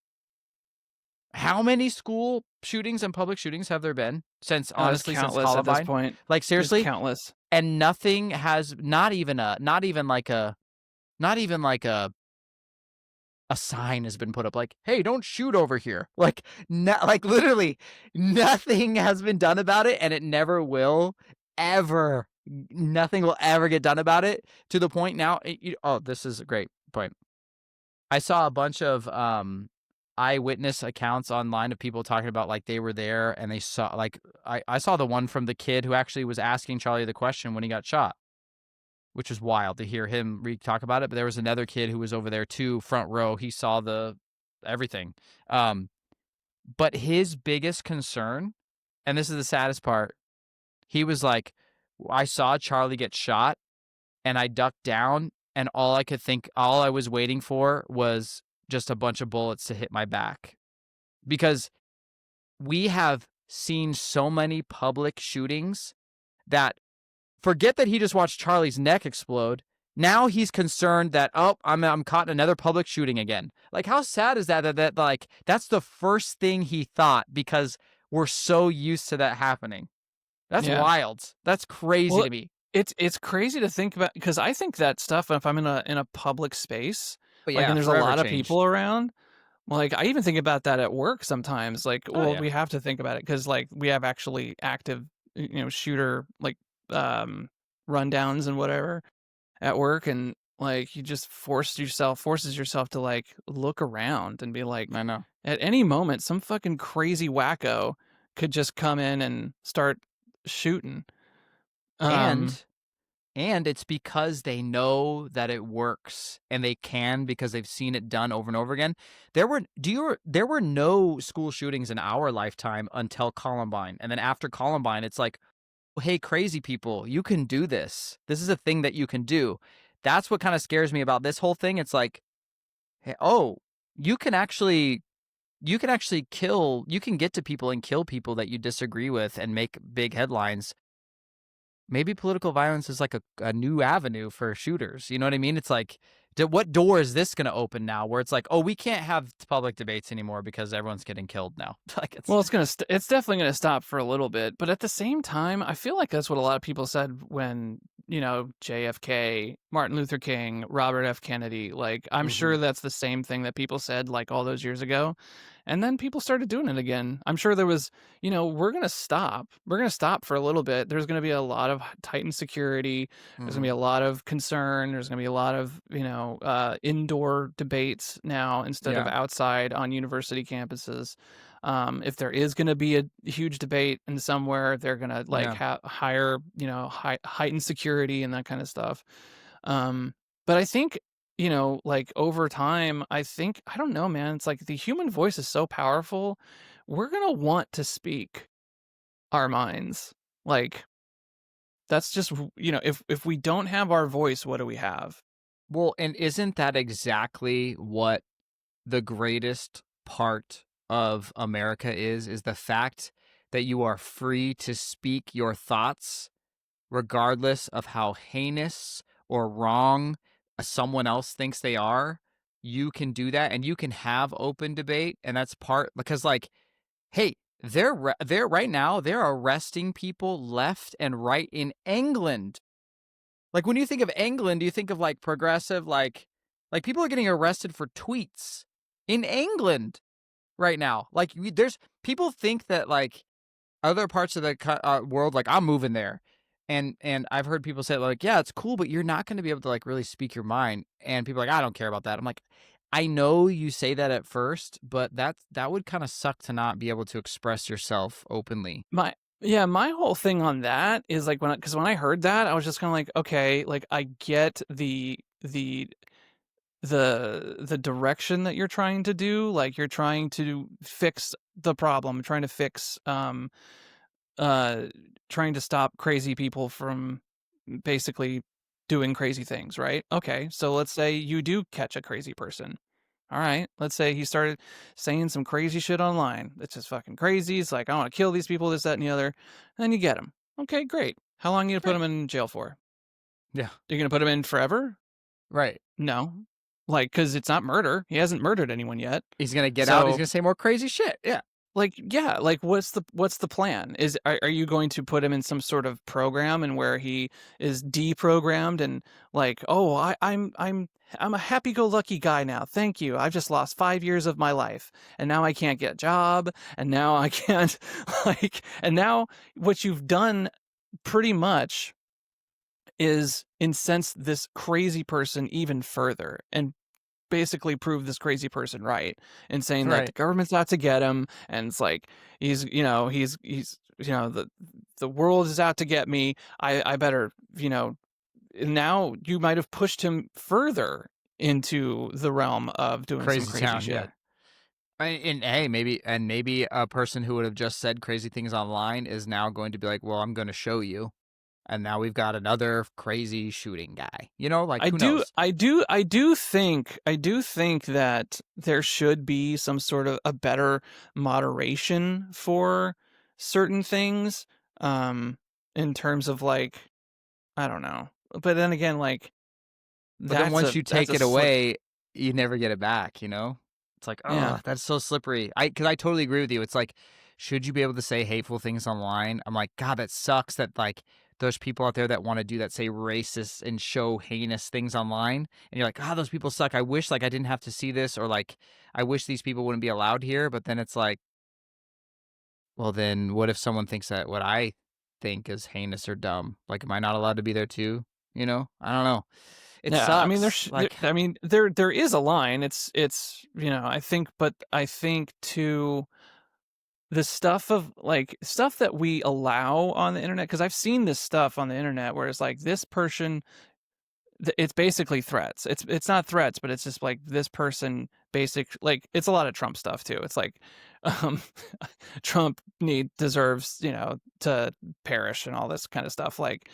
how many school shootings and public shootings have there been It's honestly since countless at this Columbine? point. Like It's seriously? countless. And nothing has not even like a sign has been put up like, "Hey, don't shoot over here." Like like literally nothing has been done about it and it never will ever. Nothing will ever get done about it to the point now. Oh, this is a great point. I saw a bunch of eyewitness accounts online of people talking about like they were there and they saw like I saw the one from the kid who actually was asking Charlie the question when he got shot, which was wild to hear him talk about it. But there was another kid who was over there too, front row. He saw the everything. But his biggest concern, and this is the saddest part, he was like, I saw Charlie get shot and I ducked down and all I was waiting for was just a bunch of bullets to hit my back. Because we have seen so many public shootings that forget that he just watched Charlie's neck explode. Now he's concerned that, oh, I'm caught in another public shooting again. Like, how sad is that like that's the first thing he thought because we're so used to that happening. That's Yeah. wild. That's crazy Well, to me. it's crazy to think about because I think that stuff if I'm in a public space, But like, yeah, and there's a forever lot of changed. people around, like, I even think about that at work sometimes, like, Oh well, yeah. we have to think about it because like, we have actually active, shooter, like, um, rundowns and whatever at work, and, like, you just forces yourself to, like, look around and be like, I know. at any moment, some fucking crazy wacko could just come in and start shooting. Um And it's because they know that it works and they can because they've seen it done over and over again. There were no school shootings in our lifetime until Columbine. And then after Columbine, it's like, hey, crazy people, you can do this. This is a thing that you can do. That's what kind of scares me about this whole thing. It's like, hey, oh, you can actually you can get to people and kill people that you disagree with and make big headlines. Maybe political violence is like a new avenue for shooters. You know what I mean? It's like, what door is this going to open now where it's like, oh, we can't have public debates anymore because everyone's getting killed now. Like Well, it's definitely gonna stop for a little bit, but at the same time, I feel like that's what a lot of people said when, JFK, Martin Luther King, Robert F. Kennedy, like, I'm sure Mhm. that's the same thing that people said, like, all those years ago, and then people started doing it again. I'm sure there was, we're gonna stop. We're gonna stop for a little bit. There's gonna be a lot of tightened security. There's gonna be Mhm. a lot of concern. There's gonna be a lot of, indoor debates now instead of Yeah. outside on university campuses. If there is going to be a huge debate in somewhere, they're going to like Yeah. hire, heightened security and that kind of stuff. But I think, like over time, I don't know, man. It's like the human voice is so powerful. We're going to want to speak our minds. Like that's just, if we don't have our voice, what do we have? Well, and isn't that exactly what the greatest part of America is the fact that you are free to speak your thoughts regardless of how heinous or wrong someone else thinks they are. You can do that and you can have open debate. And that's part because, like, hey, they're right now, they're arresting people left and right in England. Like, when you think of England, you think of, like, progressive, like people are getting arrested for tweets in England right now. Like, there's people think that, like, other parts of the world, like, I'm moving there. And I've heard people say, like, yeah, it's cool, but you're not going to be able to, like, really speak your mind. And people are like, I don't care about that. I'm like, I know you say that at first, but that would kind of suck to not be able to express yourself openly. My whole thing on that is like because when I heard that, I was just kind of like, okay, like I get the direction that you're trying to do, like you're trying to fix the problem, trying to fix uh trying to stop crazy people from basically doing crazy things, right? Okay, so let's say you do catch a crazy person. All right, let's say he started saying some crazy shit online. It's just fucking crazy. It's like, I want to kill these people, this, that, and the other. And then you get him. Okay, great. How long are you going to put him in jail for? Yeah. You're going to put him in forever? Right. No. Like, because it's not murder. He hasn't murdered anyone yet. He's going to get out. He's going to say more crazy shit. Yeah. Like, yeah, like what's the plan? Are you going to put him in some sort of program and where he is deprogrammed and like, oh, I'm a happy-go-lucky guy now. Thank you. I've just lost 5 years of my life and now I can't get a job and now I can't like, and now what you've done pretty much is incense this crazy person even further and basically prove this crazy person right and saying that the government's out to get him and it's like he's the world is out to get me. I better, now you might have pushed him further into the realm of doing Crazy some crazy town, shit. yeah. And hey, maybe a person who would have just said crazy things online is now going to be like, well, I'm going to show you. And now we've got another crazy shooting guy. Like, who knows? I do think that there should be some sort of a better moderation for certain things, in terms of like, I don't know. But then again, like But then once you take it slip. away, you never get it back, It's like, Yeah. oh, that's so slippery. Because I totally agree with you. It's like, should you be able to say hateful things online? I'm like, God, that sucks that, like, there's people out there that want to do that, say racist and show heinous things online. And you're like, oh, those people suck. I wish, like, I didn't have to see this, or like, I wish these people wouldn't be allowed here. But then it's like, well, then what if someone thinks that what I think is heinous or dumb? Like, am I not allowed to be there too? I don't know. It sucks. I mean, there is a line. It's I think too, the stuff that we allow on the internet, because I've seen this stuff on the internet where it's like this person, it's basically threats. It's not threats, but it's just like this person like it's a lot of Trump stuff too. It's like Trump deserves, to perish and all this kind of stuff. Like,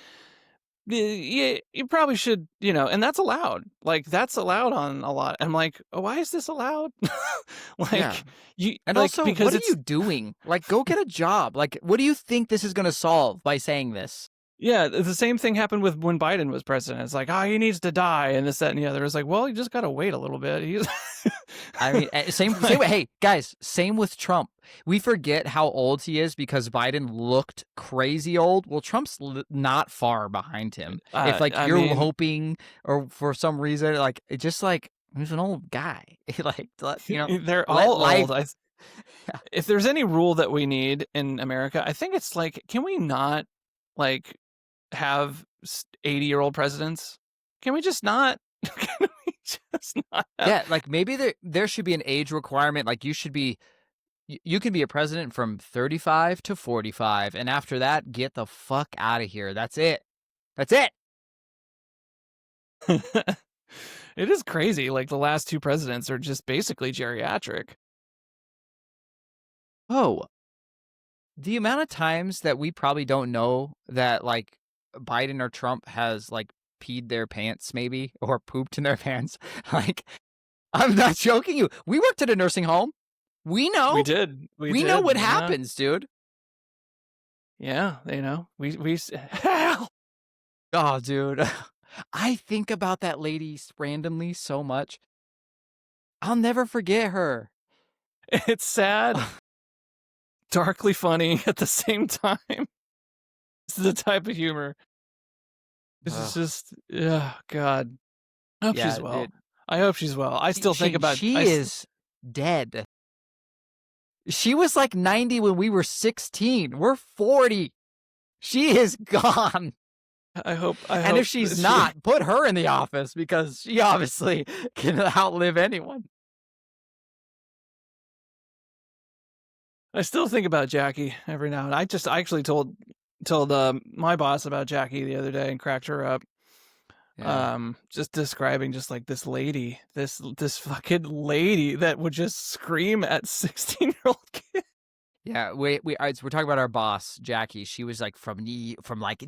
you probably should, and that's allowed. Like, that's allowed on a lot. I'm like, oh, why is this allowed? Like, yeah. And like, also, because what are you doing? Like, go get a job. Like, what do you think this is going to solve by saying this? Yeah, the same thing happened with when Biden was president. It's like, he needs to die, and this, that, and the other. It's like, well, you just got to wait a little bit. I mean, same way. Hey, guys, same with Trump. We forget how old he is because Biden looked crazy old. Well, Trump's not far behind him. If you're hoping, or for some reason, like, it's just like, he's an old guy. Like, they're all old. If there's any rule that we need in America, I think it's like, can we not like have 80-year-old presidents? Can we just not? Can we just not have... Yeah, like maybe there should be an age requirement. Like, you can be a president from 35 to 45, and after that, get the fuck out of here. That's it. It is crazy. Like, the last two presidents are just basically geriatric. Oh, the amount of times that we probably don't know that, like, Biden or Trump has, like, peed their pants maybe, or pooped in their pants. Like, I'm not joking you. We worked at a nursing home. We know. We did. We know what happens, dude. Yeah, we Oh, dude. I think about that lady randomly so much. I'll never forget her. It's sad. darkly funny at the same time. This is the type of humor. This is just, oh God. I hope she's well. Dude. I hope she's well. I still think about. She is dead. She was like 90 when we were 16. We're 40. She is gone. I hope. And if she's not, put her in the office because she obviously can outlive anyone. I still think about Jackie every now and I actually told my boss about Jackie the other day and cracked her up. Yeah. Just describing just like this lady, this fucking lady that would just scream at 16-year-old kids. Yeah, we're talking about our boss, Jackie. She was like from New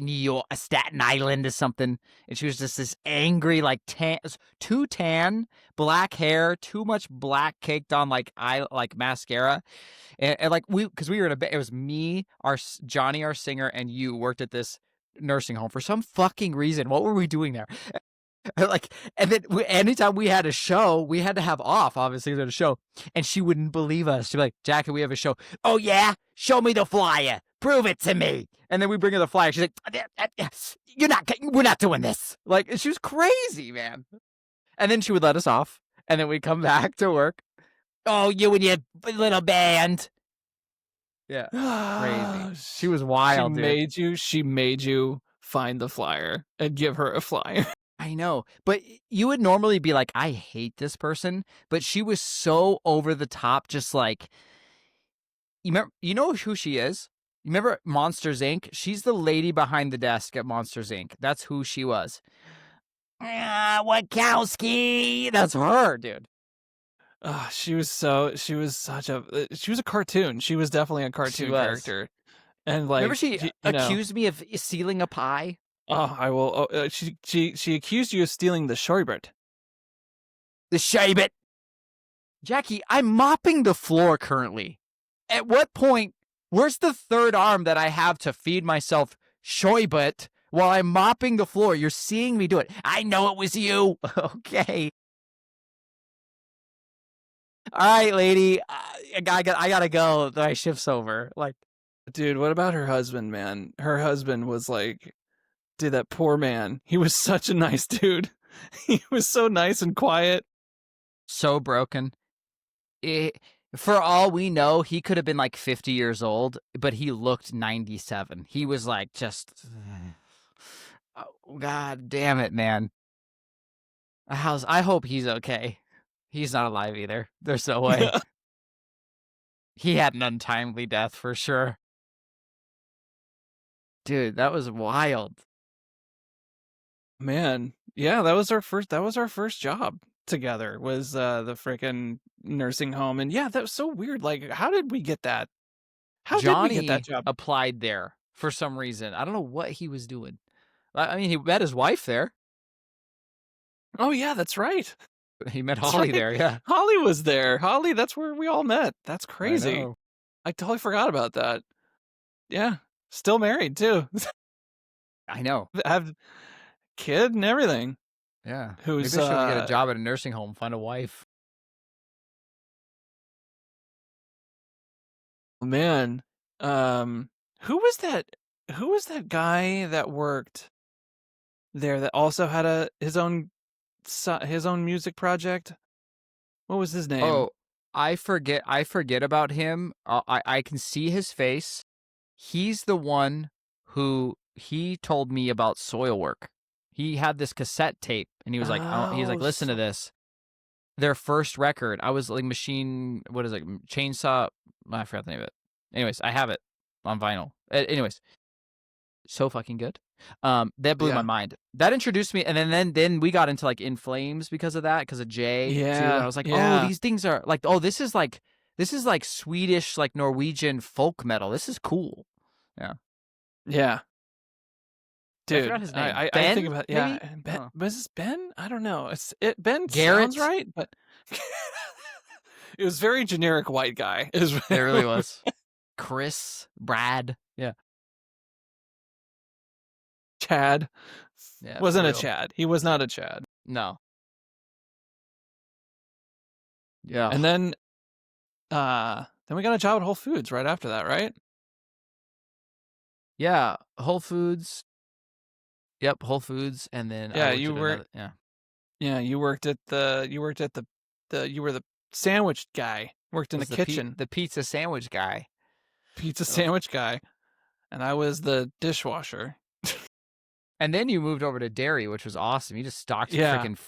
York, Staten Island or something, and she was just this angry, like too tan, black hair, too much black caked on like mascara, and like because we were in a it was me, Johnny, our singer, and you worked at this nursing home for some fucking reason. What were we doing there? Like, and then anytime we had a show, we had to have off, obviously, we had a show, and she wouldn't believe us. She'd be like, Jackie, we have a show. Oh, yeah? Show me the flyer. Prove it to me. And then we bring her the flyer. She's like, we're not doing this. Like, she was crazy, man. And then she would let us off, and then we'd come back to work. Oh, you and your little band. Yeah, crazy. She was wild, She made you find the flyer and give her a flyer. I know, but you would normally be like, I hate this person, but she was so over the top, just like, you know who she is? You remember Monsters, Inc.? She's the lady behind the desk at Monsters, Inc. That's who she was. Wachowski! That's her, dude. She was a cartoon. She was definitely a cartoon character. And like, remember she accused me of stealing a pie? Oh, I will. She accused you of stealing the sherbet. The sherbet. Jackie, I'm mopping the floor currently. At what point, where's the third arm that I have to feed myself sherbet while I'm mopping the floor? You're seeing me do it. I know it was you. Okay. All right, lady. I gotta go. My shift's over. Like, dude, what about her husband, man? Her husband was like, dude, that poor man. He was such a nice dude. He was so nice and quiet. So broken. For all we know, he could have been like 50 years old, but he looked 97. He was like just, oh, God damn it, man. I hope he's okay. He's not alive either. There's no way. He had an untimely death for sure. Dude, that was wild. Man, yeah, that was our first job together, was the freaking nursing home. And yeah, that was so weird. Like, how did we get that? Johnny did we get that job? Applied there for some reason. I don't know what he was doing. I mean, he met his wife there. Oh yeah, that's right. He met Holly there, yeah. Holly was there. Holly, that's where we all met. That's crazy. I totally forgot about that. Yeah, still married too. I know. Have kid and everything. Yeah. Who's maybe I should get a job at a nursing home, find a wife. Man, who was that guy that worked there that also had his own music project? What was his name? Oh, I forget about him. I can see his face. He's the one who he told me about soil work. He had this cassette tape, and he was like, listen to this. Their first record. I was like, what is it? Chainsaw. I forgot the name of it. Anyways, I have it on vinyl. Anyways, so fucking good. That blew my mind. That introduced me, and then we got into like In Flames because of that, because of Jay. Yeah. Too, and I was like, oh, these things are like, oh, this is like Swedish, like Norwegian folk metal. This is cool. Yeah. Yeah. Dude, I forgot his name. I think about Ben. Was this Ben? I don't know. Ben Garrett? sounds right, but it was very generic white guy. It really was. Chris, Brad, yeah. Chad. Yeah, wasn't a Chad. He was not a Chad. No. Yeah. And then Then we got a job at Whole Foods right after that, right? Yeah, Whole Foods. Yep, Whole Foods, and then I Yeah, worked you at were. another. Yeah, Yeah, you worked at the you were the sandwich guy. Worked in the was kitchen, the pizza sandwich guy. pizza Ugh. sandwich guy, and I was the dishwasher. And then you moved over to dairy, which was awesome. You just stocked Yeah, freaking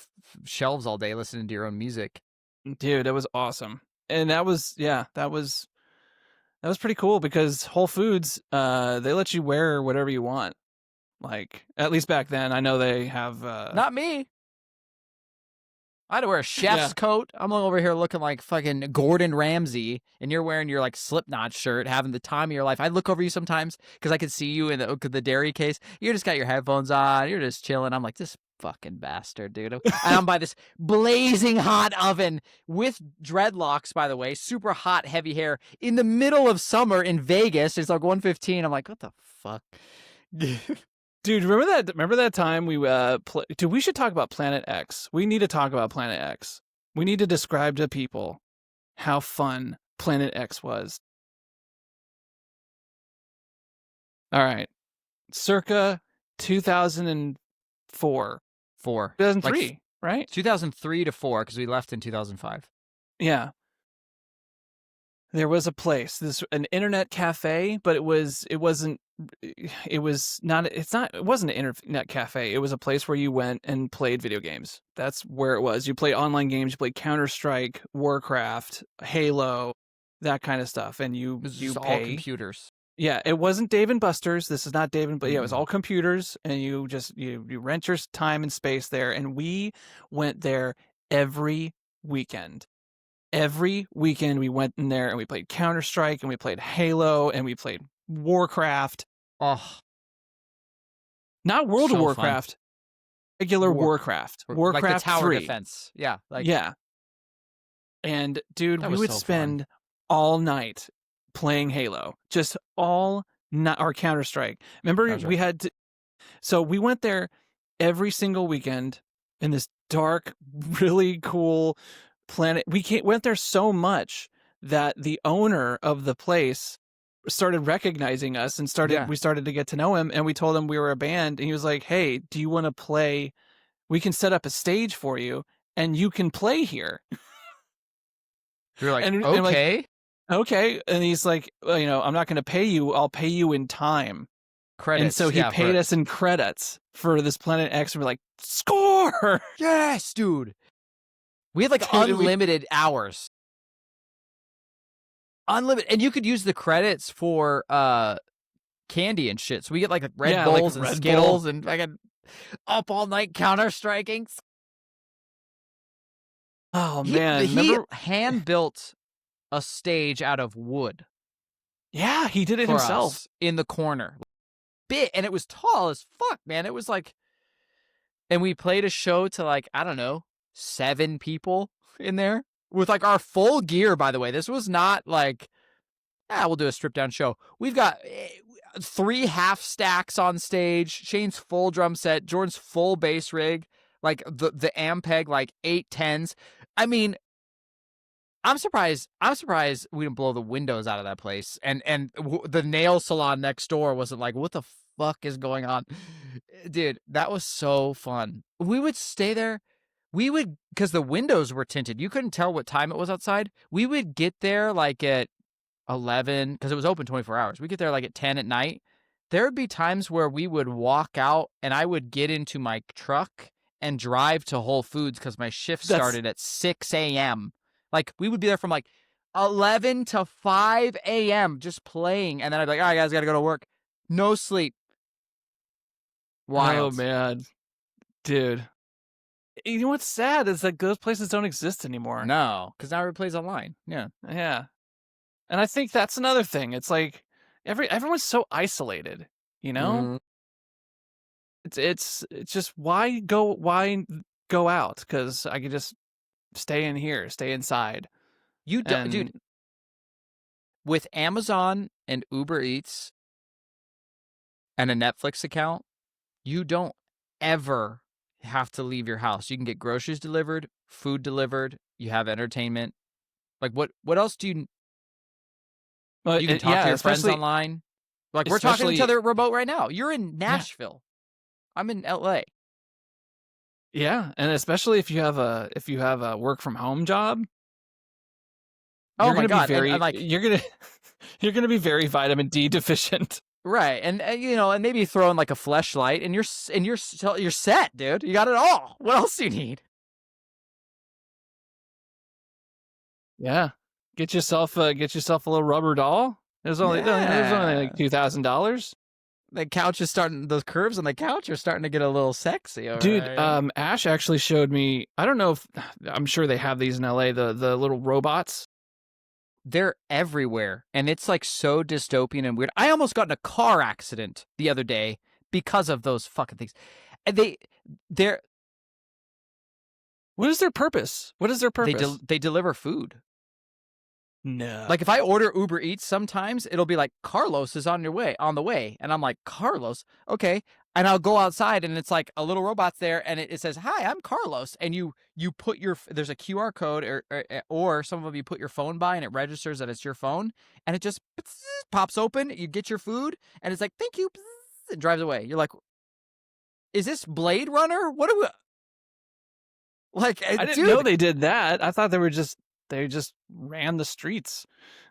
shelves all day listening to your own music. dude, that was awesome. And that was that was pretty cool because Whole Foods, they let you wear whatever you want. Like, at least back then, I know they have Not me. I had to wear a chef's yeah. coat. I'm over here looking like fucking Gordon Ramsay, and you're wearing your like Slipknot shirt, having the time of your life. I look over you sometimes because I could see you in the dairy case. You just got your headphones on. You're just chilling. I'm like, this fucking bastard, dude. And I'm by this blazing hot oven with dreadlocks, by the way, super hot, heavy hair in the middle of summer in Vegas. It's like 1:15. I'm like, what the fuck? Dude, remember that time we dude, we should talk about Planet X. We need to talk about Planet X. We need to describe to people how fun Planet X was. All right. Circa 2004. 2003, like right? 2003 to 4 because we left in 2005. Yeah. There was a place, an internet cafe, but it wasn't an internet cafe. It was a place where you went and played video games. That's where it was. You played online games, you played Counter-Strike, Warcraft, Halo, that kind of stuff. And you This is all pay. computers. Yeah, it wasn't Dave and Buster's. This is not Dave and, but yeah, it was all computers, and you rent your time and space there. And we went there every weekend. Every weekend we went in there and we played Counter-Strike and we played Halo and we played Warcraft. Oh, Not World of so Warcraft. Regular Warcraft. like Warcraft the tower 3. defense. Yeah, like Yeah. And dude, that we was would so spend fun. all night playing Halo. Just all night, or Counter-Strike. Remember we had to, so we went there every single weekend in this dark, really cool planet. We went there so much that the owner of the place started recognizing us and we started to get to know him, and we told him we were a band, and he was like, "Hey, do you want to play? We can set up a stage for you and you can play here." You're like, and okay. like, okay. And he's like, well, I'm not going to pay you. I'll pay you in time. Credits. And so he paid us in credits for this Planet X. And we're like, score! Yes, dude. We had like unlimited hours. Unlimited. And you could use the credits for candy and shit. So we get like Red Bulls and Skittles and fucking up all night Counter-Striking. Oh, man. He hand-built a stage out of wood. Yeah, he did it himself. In the corner. Bit, and it was tall as fuck, man. It was like, and we played a show to like, I don't know, 7 people in there with like our full gear, by the way. This was not like, we'll do a stripped down show. We've got 3 half stacks on stage, Shane's full drum set, Jordan's full bass rig, like the Ampeg, like 8 10s. I mean, I'm surprised we didn't blow the windows out of that place. And the nail salon next door wasn't like, what the fuck is going on? Dude, that was so fun. We would stay there. Because the windows were tinted. You couldn't tell what time it was outside. We would get there like at 11, because it was open 24 hours. We get there like at 10 at night. There would be times where we would walk out and I would get into my truck and drive to Whole Foods because my shift started at 6 a.m. Like, we would be there from like 11 to 5 a.m. just playing. And then I'd be like, all right, guys, got to go to work. No sleep. Wild. Oh, man. Dude. You know what's sad is that those places don't exist anymore. No, because now everybody plays online. Yeah. Yeah. And I think that's another thing. It's like everyone's so isolated, Mm-hmm. It's just why go out? Because I could just stay in here, stay inside. Dude, with Amazon and Uber Eats and a Netflix account, you don't ever have to leave your house. You can get groceries delivered, food delivered, you have entertainment. Like what else do you But You can talk to your friends especially online. Like we're talking to each especially other remote right now. You're in yeah. Nashville. I'm in LA. Yeah, and especially if you have a work from home job, Oh you're my gonna be God. And very like, you're gonna you're gonna be very vitamin D deficient. right. And you know, and maybe throw in like a fleshlight and you're set, dude. You got it all. What else do you need? Yeah. Get yourself a little rubber doll. There's only like Yeah. $2,000. The curves on the couch are starting to get a little sexy. All Dude, right. Ash actually showed me, I don't know if I'm sure they have these in LA, the little robots. They're everywhere. And it's like so dystopian and weird. I almost got in a car accident the other day because of those fucking things. And they're What is their purpose? What is their purpose? they deliver food. No. Like if I order Uber Eats, sometimes it'll be like Carlos is on the way, and I'm like, Carlos, okay, and I'll go outside and it's like a little robot's there and it says, hi, I'm Carlos, and you put there's a QR code or some of them you put your phone by and it registers that it's your phone and it just pops open. You get your food and it's like, thank you, it drives away. You're like, is this Blade Runner? What do we like? I didn't know they did that. I thought they just ran the streets.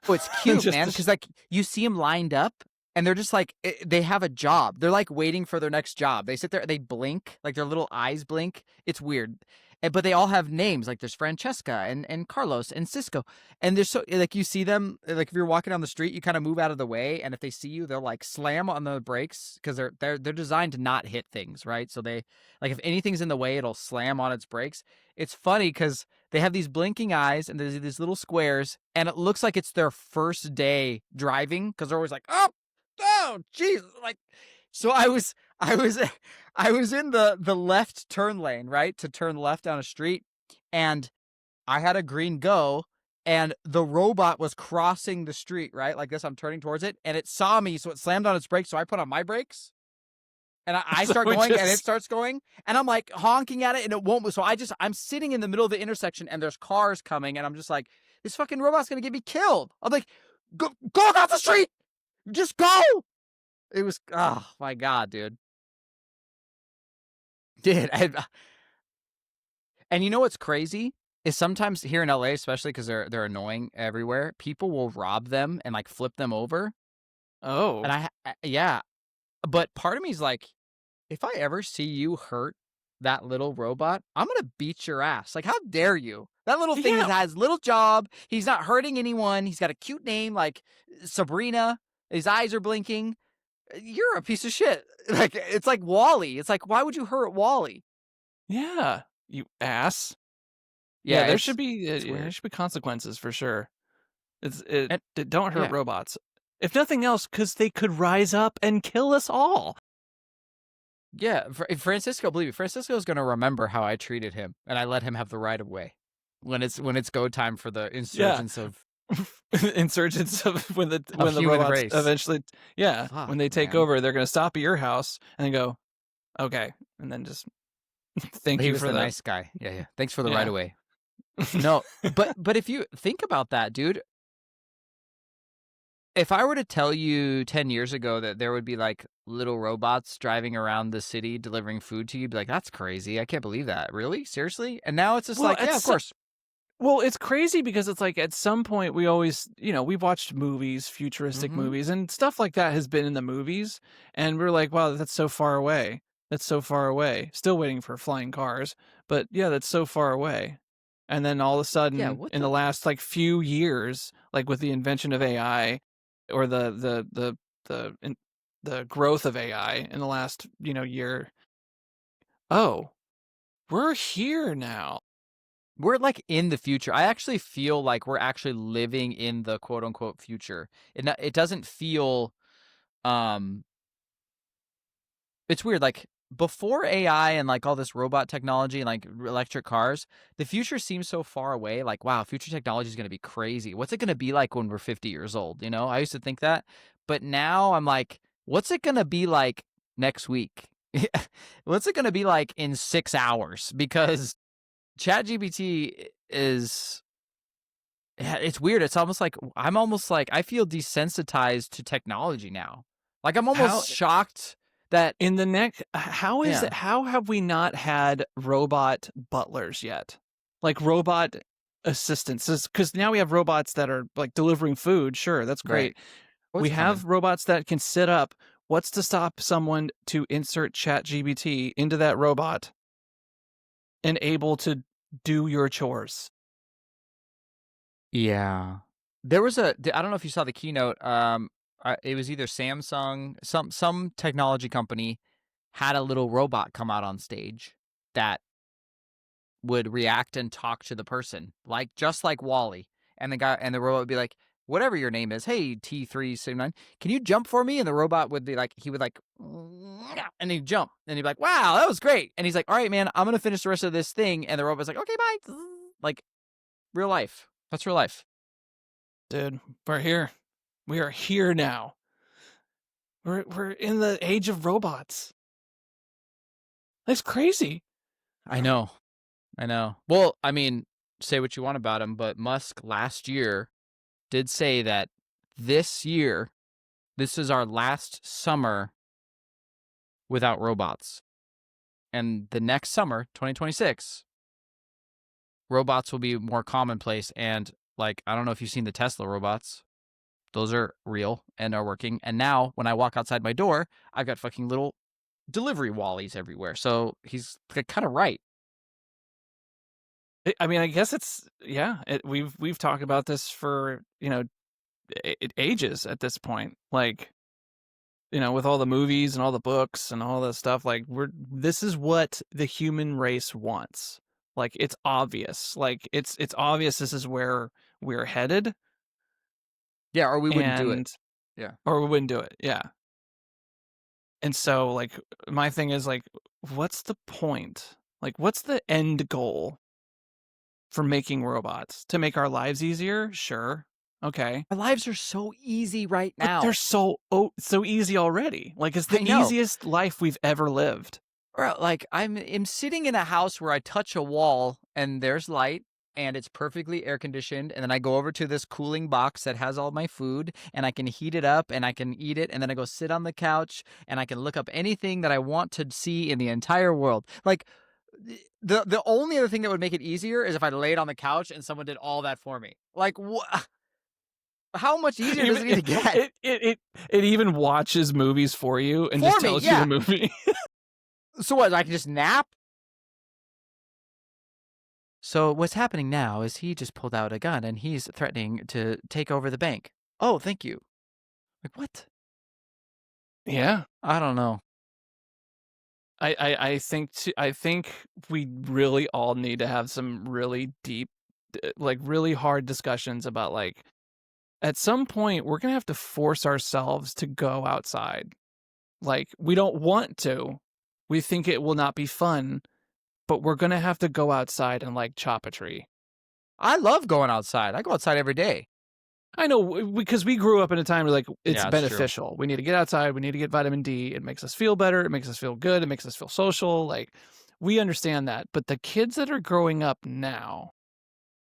Oh, it's cute, Just man, to because like you see them lined up and they're just like they have a job. They're like waiting for their next job. They sit there, they blink, like their little eyes blink. It's weird. But they all have names. Like there's Francesca and Carlos and Cisco. And they're so like you see them like if you're walking down the street, you kind of move out of the way, and if they see you, they'll like slam on the brakes because they're designed to not hit things, right? So they like if anything's in the way, it'll slam on its brakes. It's funny because they have these blinking eyes and there's these little squares, and it looks like it's their first day driving because they're always like, oh, jeez, like. So I was in the left turn lane, right, to turn left down a street, and I had a green go, and the robot was crossing the street, right, like this. I'm turning towards it, and it saw me, so it slammed on its brakes. So I put on my brakes. And I So start we going, and it just- starts going, and I'm like honking at it, and it won't move. So I'm sitting in the middle of the intersection, and there's cars coming, and I'm just like, this fucking robot's gonna get me killed. I'm like, go across the street, just go. It was, oh my God, dude. And you know what's crazy is sometimes here in LA, especially because they're annoying everywhere, people will rob them and like flip them over. Oh. And yeah, but part of me is like, if I ever see you hurt that little robot, I'm going to beat your ass. Like, how dare you? That little thing Yeah. has little job. He's not hurting anyone. He's got a cute name like Sabrina. His eyes are blinking. You're a piece of shit. Like, it's like Wall-E. It's like, why would you hurt Wall-E? Yeah, you ass. Yeah, there should be weird. consequences for sure. And- Don't hurt yeah. robots. If nothing else, because they could rise up and kill us all. Yeah, Francisco, believe me, Francisco's going to remember how I treated him, and I let him have the right of way when it's go time for the insurgents of Insurgents of when the human robots race. eventually, Fuck, when they take man. over, they're going to stop at your house and then go, okay, and then just thank He you was for the the nice guy. Yeah. Thanks for the Yeah. right of way. No, but if you think about that, dude, if I were to tell you 10 years ago that there would be like little robots driving around the city delivering food to you, you'd be like, that's crazy. I can't believe that. Really? Seriously? And now it's just Well, like, yeah, of course. Well, it's crazy because it's like at some point we always, we've watched movies, futuristic Mhm. movies, and stuff like that has been in the movies. And we're like, wow, that's so far away. That's so far away. Still waiting for flying cars. But yeah, that's so far away. And then all of a sudden, what in the- the last like few years, like with the invention of AI or the growth of AI in the last, year, oh, we're here now. We're like in the future. I actually feel like we're actually living in the quote unquote future. It doesn't feel, it's weird. Like before AI and like all this robot technology and like electric cars, the future seems so far away. Like, wow, future technology is going to be crazy. What's it going to be like when we're 50 years old? I used to think that, but now I'm like, what's it going to be like next week? What's it going to be like in 6 hours? Because ChatGPT is Yeah, it's weird. It's almost like I feel desensitized to technology now. Like I'm How almost shocked that in the next how is yeah, it how have we not had robot butlers yet? Like robot assistants? Because now we have robots that are like delivering food. Sure, that's right. great. Oh, We it's have coming. robots that can sit up. What's to stop someone to insert ChatGPT into that robot and able to do your chores? Yeah. I don't know if you saw the keynote. It was either Samsung, some technology company had a little robot come out on stage that would react and talk to the person, like just like Wally. And the robot would be like, whatever your name is, hey T379, can you jump for me? And the robot would be like, he would like, and he'd jump, and he'd be like, wow, that was great. And he's like, all right, man, I'm gonna finish the rest of this thing. And the robot's like, okay, bye. Like real life. That's real life. Dude, we're here. We are here now. We're in the age of robots. That's crazy. I know. I know. Well, I mean, say what you want about him, but Musk last year did say that this year, this is our last summer without robots. And the next summer, 2026, robots will be more commonplace. And like, I don't know if you've seen the Tesla robots. Those are real and are working. And now when I walk outside my door, I've got fucking little delivery wallies everywhere. So he's kind of right. I mean, I guess it's yeah. We've talked about this for ages at this point. Like with all the movies and all the books and all the stuff. Like this is what the human race wants. Like it's obvious. Like it's obvious this is where we're headed. Yeah, or we wouldn't do it. And Yeah. or we wouldn't do it. Yeah. And so like my thing is like, what's the point? Like what's the end goal for making robots? To make our lives easier? Sure. Okay. Our lives are so easy right But now. they're so easy already. Like it's the I know. easiest life we've ever lived. Or like I'm sitting in a house where I touch a wall and there's light and it's perfectly air conditioned, and then I go over to this cooling box that has all my food and I can heat it up and I can eat it, and then I go sit on the couch and I can look up anything that I want to see in the entire world. Like the only other thing that would make it easier is if I laid on the couch and someone did all that for me. Like how much easier does it need to get? It even watches movies for you and For just me, tells you yeah. the movie. So what, I can just nap? So what's happening now is he just pulled out a gun and he's threatening to take over the bank. Oh, thank you. Like, what? Yeah. I don't know. I think we really all need to have some really deep, like really hard discussions about like at some point we're gonna have to force ourselves to go outside. Like we don't want to. We think it will not be fun, but we're gonna have to go outside and like chop a tree. I love going outside. I go outside every day. I know because we grew up in a time where like it's Yeah, that's true. beneficial. We need to get outside. We need to get vitamin D. It makes us feel better. It makes us feel good. It makes us feel social. Like we understand that. But the kids that are growing up now,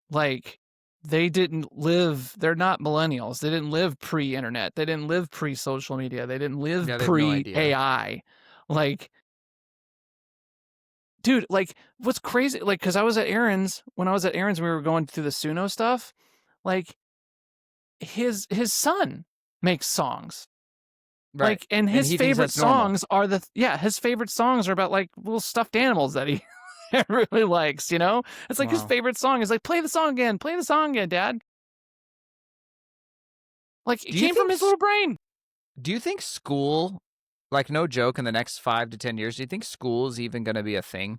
like they didn't live. They're not millennials. They didn't live pre-internet. They didn't live pre-social media. They didn't live Yeah, they have no idea. pre-AI. Like, dude, like what's crazy? Like, because I was at Aaron's when we were going through the Suno stuff. Like his son makes songs. Right. Like, and his he thinks favorite that's normal. songs are his favorite songs are about like little stuffed animals that he really likes, It's like his Wow. favorite song is like, play the song again, Dad. Like, it Do you came from think his little brain. Do you think school, like no joke, in the next 5 to 10 years, do you think school is even going to be a thing?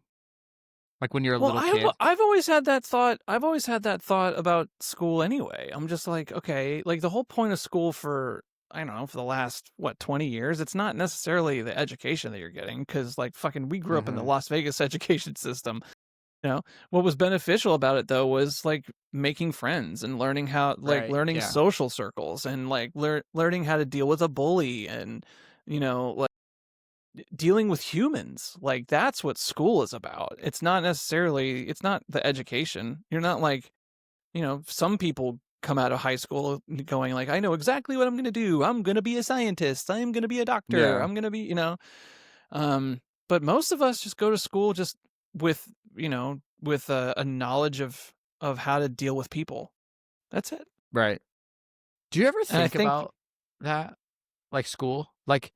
Like when you're a little kid? I've always had that thought. I've always had that thought about school anyway. I'm just like, okay, like the whole point of school for, I don't know, for the last, 20 years, it's not necessarily the education that you're getting because like fucking we grew up in the Las Vegas education system. What was beneficial about it though was like making friends and learning how, like Right, learning yeah. social circles and like learning how to deal with a bully and, like dealing with humans. Like that's what school is about. It's not the education. You're not like some people come out of high school going like, I know exactly what I'm going to do. I'm going to be a scientist. I'm going to be a doctor. Yeah. I'm going to be, but most of us just go to school just with, with a knowledge of how to deal with people. That's it. Right. Do you ever And I think think, about that? Like school? Like,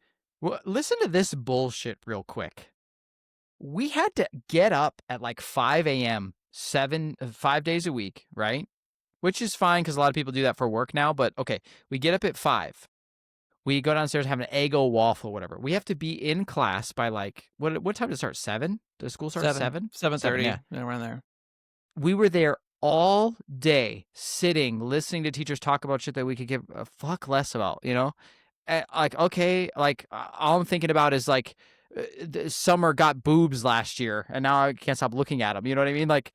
listen to this bullshit real quick. We had to get up at like 5 a.m. 5 days a week, right? Which is fine because a lot of people do that for work now. But okay, we get up at 5. We go downstairs, have an Eggo waffle, whatever. We have to be in class by like what time does it start? 7? Does school start at 7? 7:30, Yeah. around there. We were there all day, sitting, listening to teachers talk about shit that we could give a fuck less about, like, okay, like all I'm thinking about is like Summer got boobs last year and now I can't stop looking at them. You know what I mean? Like,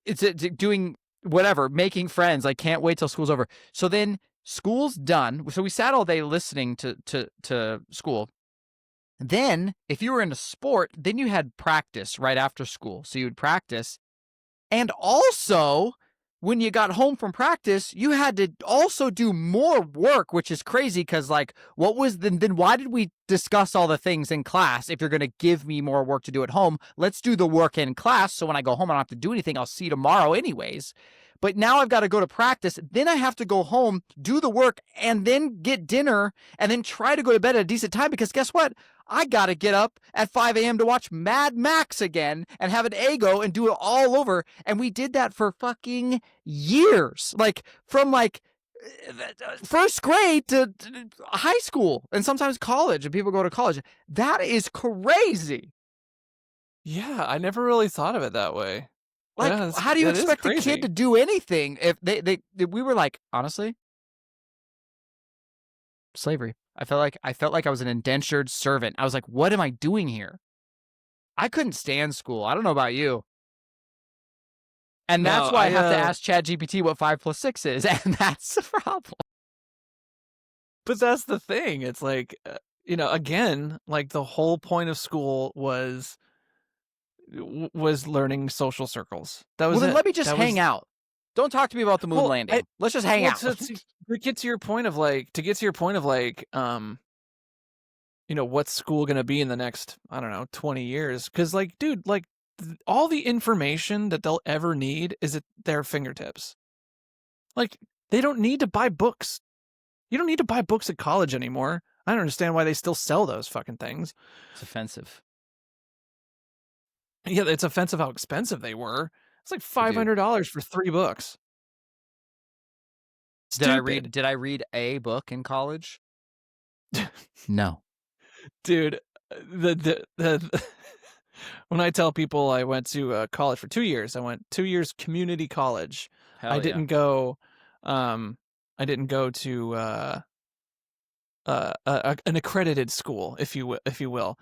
it's doing whatever, making friends. I can't wait till school's over. So then school's done. So we sat all day listening to school. Then if you were in a sport, then you had practice right after school. So you would practice. And also, when you got home from practice, you had to also do more work, which is crazy because, like, then why did we discuss all the things in class if you're going to give me more work to do at home? Let's do the work in class so when I go home, I don't have to do anything. I'll see you tomorrow anyways. But now I've got to go to practice. Then I have to go home, do the work, and then get dinner, and then try to go to bed at a decent time because guess what? I got to get up at 5 a.m. to watch Mad Max again and have an Eggo and do it all over. And we did that for fucking years. Like, from like first grade to high school and sometimes college, and people go to college. That is crazy. Yeah, I never really thought of it that way. Like, Yeah, how do you that is expect a crazy. kid to do anything if we were like, honestly, slavery. I felt like I was an indentured servant. I was like, what am I doing here? I couldn't stand school. I don't know about you. And that's No, why I have to ask ChatGPT what 5 + 6 is, and that's the problem. But that's the thing. It's like, again, like the whole point of school was learning social circles. That was Well, then it. let me just hang out. Don't talk to me about the moon landing. Let's just hang out. To get to your point of what's school going to be in the next, I don't know, 20 years? Because, like, dude, like, all the information that they'll ever need is at their fingertips. Like, they don't need to buy books. You don't need to buy books at college anymore. I don't understand why they still sell those fucking things. It's offensive. Yeah, it's offensive how expensive they were. It's like $500 for 3 books. Stupid. Did I read a book in college? No. Dude, the when I tell people I went to college for 2 years, I went 2 years community college. Hell I yeah. didn't go to an accredited school, if you will.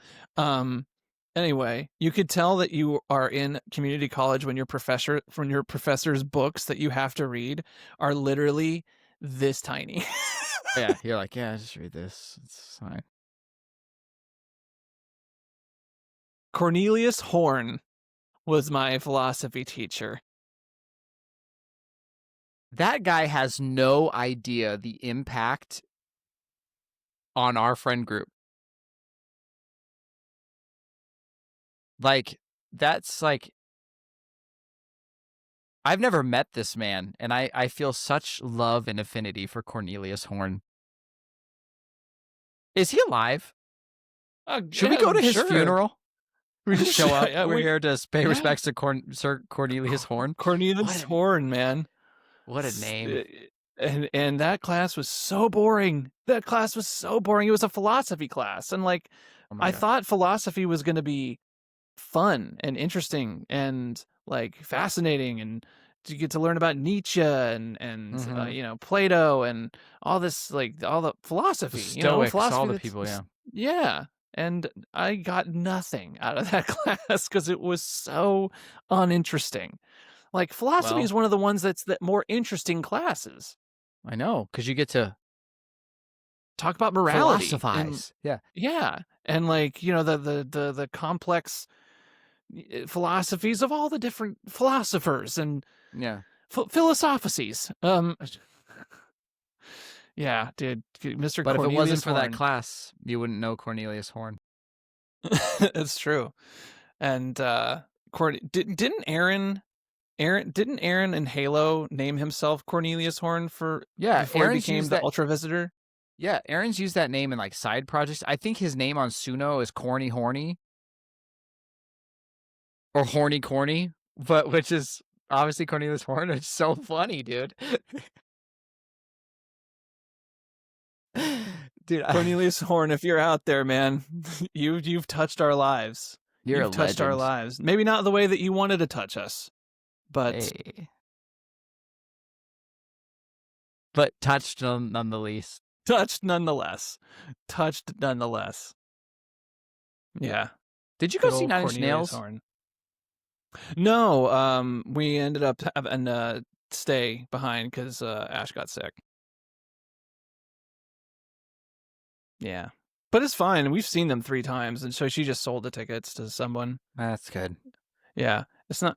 Anyway, you could tell that you are in community college when your professor's books that you have to read are literally this tiny. Yeah, you're like, yeah, just read this. It's fine. Cornelius Horn was my philosophy teacher. That guy has no idea the impact on our friend group. Like, that's like, I've never met this man, and I feel such love and affinity for Cornelius Horn. Is he alive? Should we go to his funeral? We just show up. Yeah, we're here to pay respects to Sir Cornelius Horn. Cornelius Horn, man. What a name. And that class was so boring. It was a philosophy class. And like, I thought philosophy was going to be fun and interesting and like fascinating, and you get to learn about Nietzsche and Plato and all this, like all the philosophy, Stoics, philosophy, all the people, yeah. Yeah. And I got nothing out of that class because it was so uninteresting. Like, philosophy is one of the ones that's more interesting classes. I know, because you get to talk about morality, philosophize. Yeah, and like, the complex philosophies of all the different philosophers and Yeah. philosophies. Yeah, dude, Mr. But if it wasn't Cornelius for that Horn. class, you wouldn't know Cornelius Horn. It's true. And didn't Aaron in Halo name himself Cornelius Horn before he became the Ultra Visitor? Yeah, Aaron's used that name in like side projects. I think his name on Suno is Corny Horny or Horny Corny, but which is obviously Cornelius Horn. It's so funny, dude. Dude, Cornelius Horn, if you're out there, man, you've touched our lives. You've touched our lives. Maybe not the way that you wanted to touch us, but hey. But touched them nonetheless. Touched nonetheless. Yeah. Did you go see Nine Inch Nails? Horn. No, we ended up having to stay behind because Ash got sick. Yeah. But it's fine. We've seen them 3 times, and so she just sold the tickets to someone. That's good. Yeah. It's not...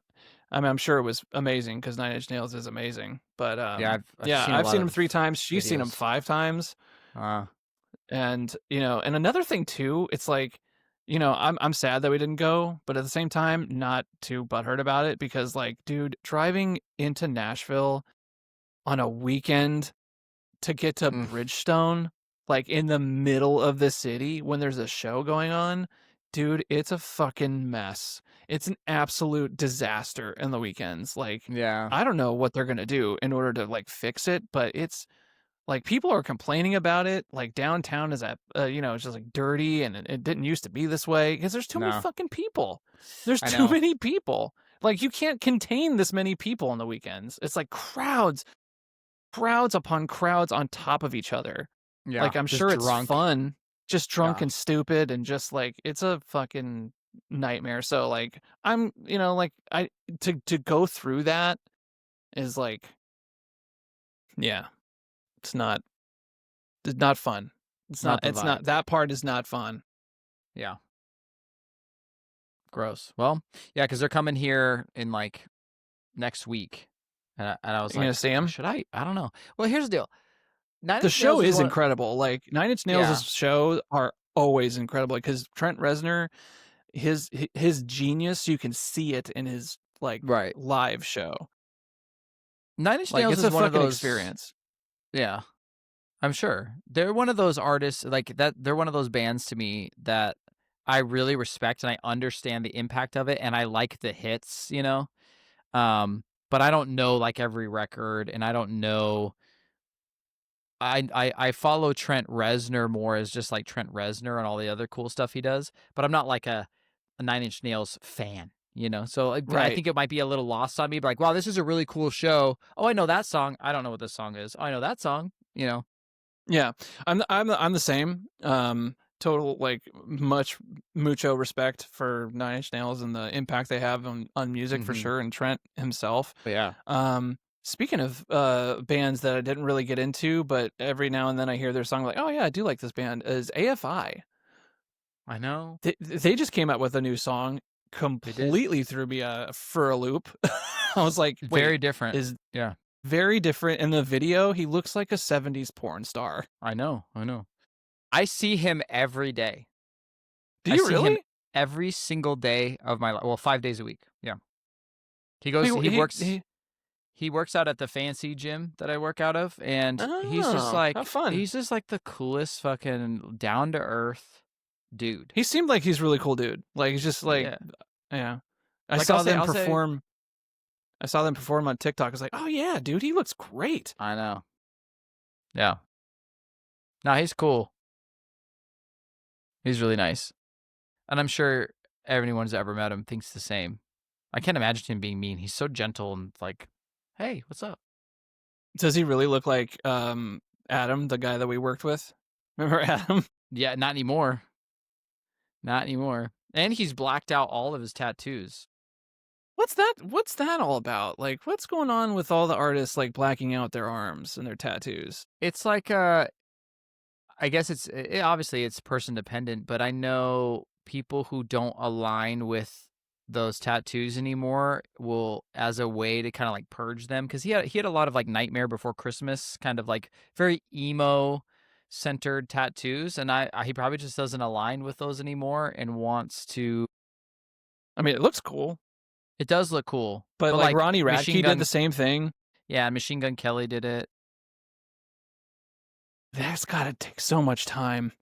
I mean, I'm sure it was amazing because Nine Inch Nails is amazing. But I've seen them 3 times. She's seen them 5 times. And, and another thing too, it's like, I'm sad that we didn't go, but at the same time, not too butthurt about it because, like, dude, driving into Nashville on a weekend to get to Bridgestone, like in the middle of the city when there's a show going on, dude, it's a fucking mess. It's an absolute disaster in the weekends. Like, yeah, I don't know what they're going to do in order to like fix it, but it's like people are complaining about it. Like downtown is it's just like dirty and it didn't used to be this way because there's too many fucking people. There's too many people. Like you can't contain this many people on the weekends. It's like crowds upon crowds on top of each other. Yeah, like I'm sure it's fun, just drunk and stupid and just like it's a fucking nightmare. So like I'm to go through that is like, yeah, it's not fun. It's not that part is not fun. Yeah. Gross. Well, yeah, because they're coming here in like next week, and I was like, gonna see them? Should I? I don't know. Well, here's the deal. The show is incredible. Like Nine Inch Nails' shows are always incredible because Trent Reznor, his genius, you can see it in his like live show. Nine Inch Nails is one of those experience. Yeah, I'm sure they're one of those artists like that. They're one of those bands to me that I really respect and I understand the impact of it, and I like the hits, but I don't know like every record, and I don't know. I follow Trent Reznor more as just like Trent Reznor and all the other cool stuff he does, but I'm not like a Nine Inch Nails fan, So I think it might be a little lost on me, but like, wow, this is a really cool show. Oh, I know that song. I don't know what this song is. Oh, I know that song. Yeah, I'm the same. Total like mucho respect for Nine Inch Nails and the impact they have on music for sure, and Trent himself. But yeah. Speaking of bands that I didn't really get into, but every now and then I hear their song like, oh yeah, I do like this band, is AFI. I know. They just came out with a new song, completely threw me for a loop. I was like, very different. Very different. In the video, he looks like a 70s porn star. I know. I see him every day. Do you really? Him every single day of my life. Well, 5 days a week. Yeah. He works out at the fancy gym that I work out of, and he's just like he's just like the coolest fucking down to earth dude. He seemed like he's a really cool dude. Like he's just like yeah. I saw them perform on TikTok. I was like, oh yeah, dude, he looks great. I know. Yeah. No, he's cool. He's really nice. And I'm sure everyone who's ever met him thinks the same. I can't imagine him being mean. He's so gentle and like, hey, what's up? Does he really look like Adam, the guy that we worked with? Remember Adam? Yeah, not anymore. Not anymore. And he's blacked out all of his tattoos. What's that all about? Like, what's going on with all the artists like blacking out their arms and their tattoos? It's like I guess obviously it's person dependent, but I know people who don't align with those tattoos anymore will as a way to kind of like purge them, because he had a lot of like Nightmare Before Christmas kind of like very emo centered tattoos, and he probably just doesn't align with those anymore and wants to. I mean, it looks cool, It does look cool, but but like like Ronnie Machine Radke did the Gun, same thing. yeah, Machine Gun Kelly did it. That's gotta take so much time.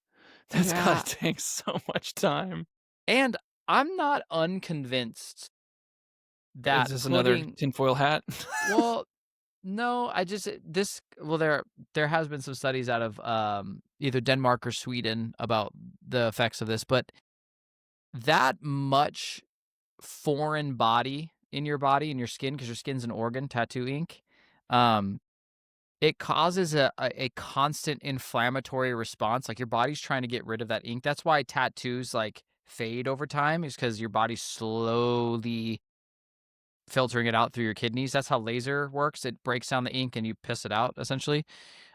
That's Yeah, gotta take so much time. and I'm not unconvinced Is that this another putting tinfoil hat? well, no, I just this well there has been some studies out of either Denmark or Sweden about the effects of this, but that much foreign body in your skin, because your skin's an organ, tattoo ink, um it causes a constant inflammatory response. Like your body's trying to get rid of that ink. That's why tattoos like fade over time, is because your body's slowly filtering it out through your kidneys. That's how laser works. It breaks down the ink and you piss it out essentially.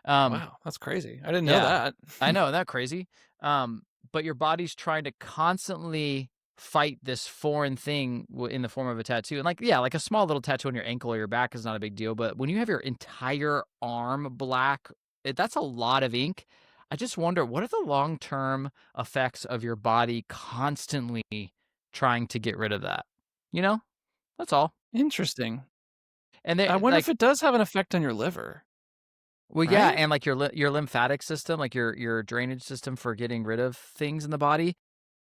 Um, Wow, that's crazy. I didn't know yeah, that. I know, isn't that crazy? But your body's trying to constantly fight this foreign thing in the form of a tattoo. And like, yeah, like a small little tattoo on your ankle or your back is not a big deal. But when you have your entire arm black, that's a lot of ink. I just wonder, what are the long-term effects of your body constantly trying to get rid of that? You know, that's all. Interesting. And I they wonder if like, it does have an effect on your liver, well, yeah, right? and like your lymphatic system, like your drainage system for getting rid of things in the body.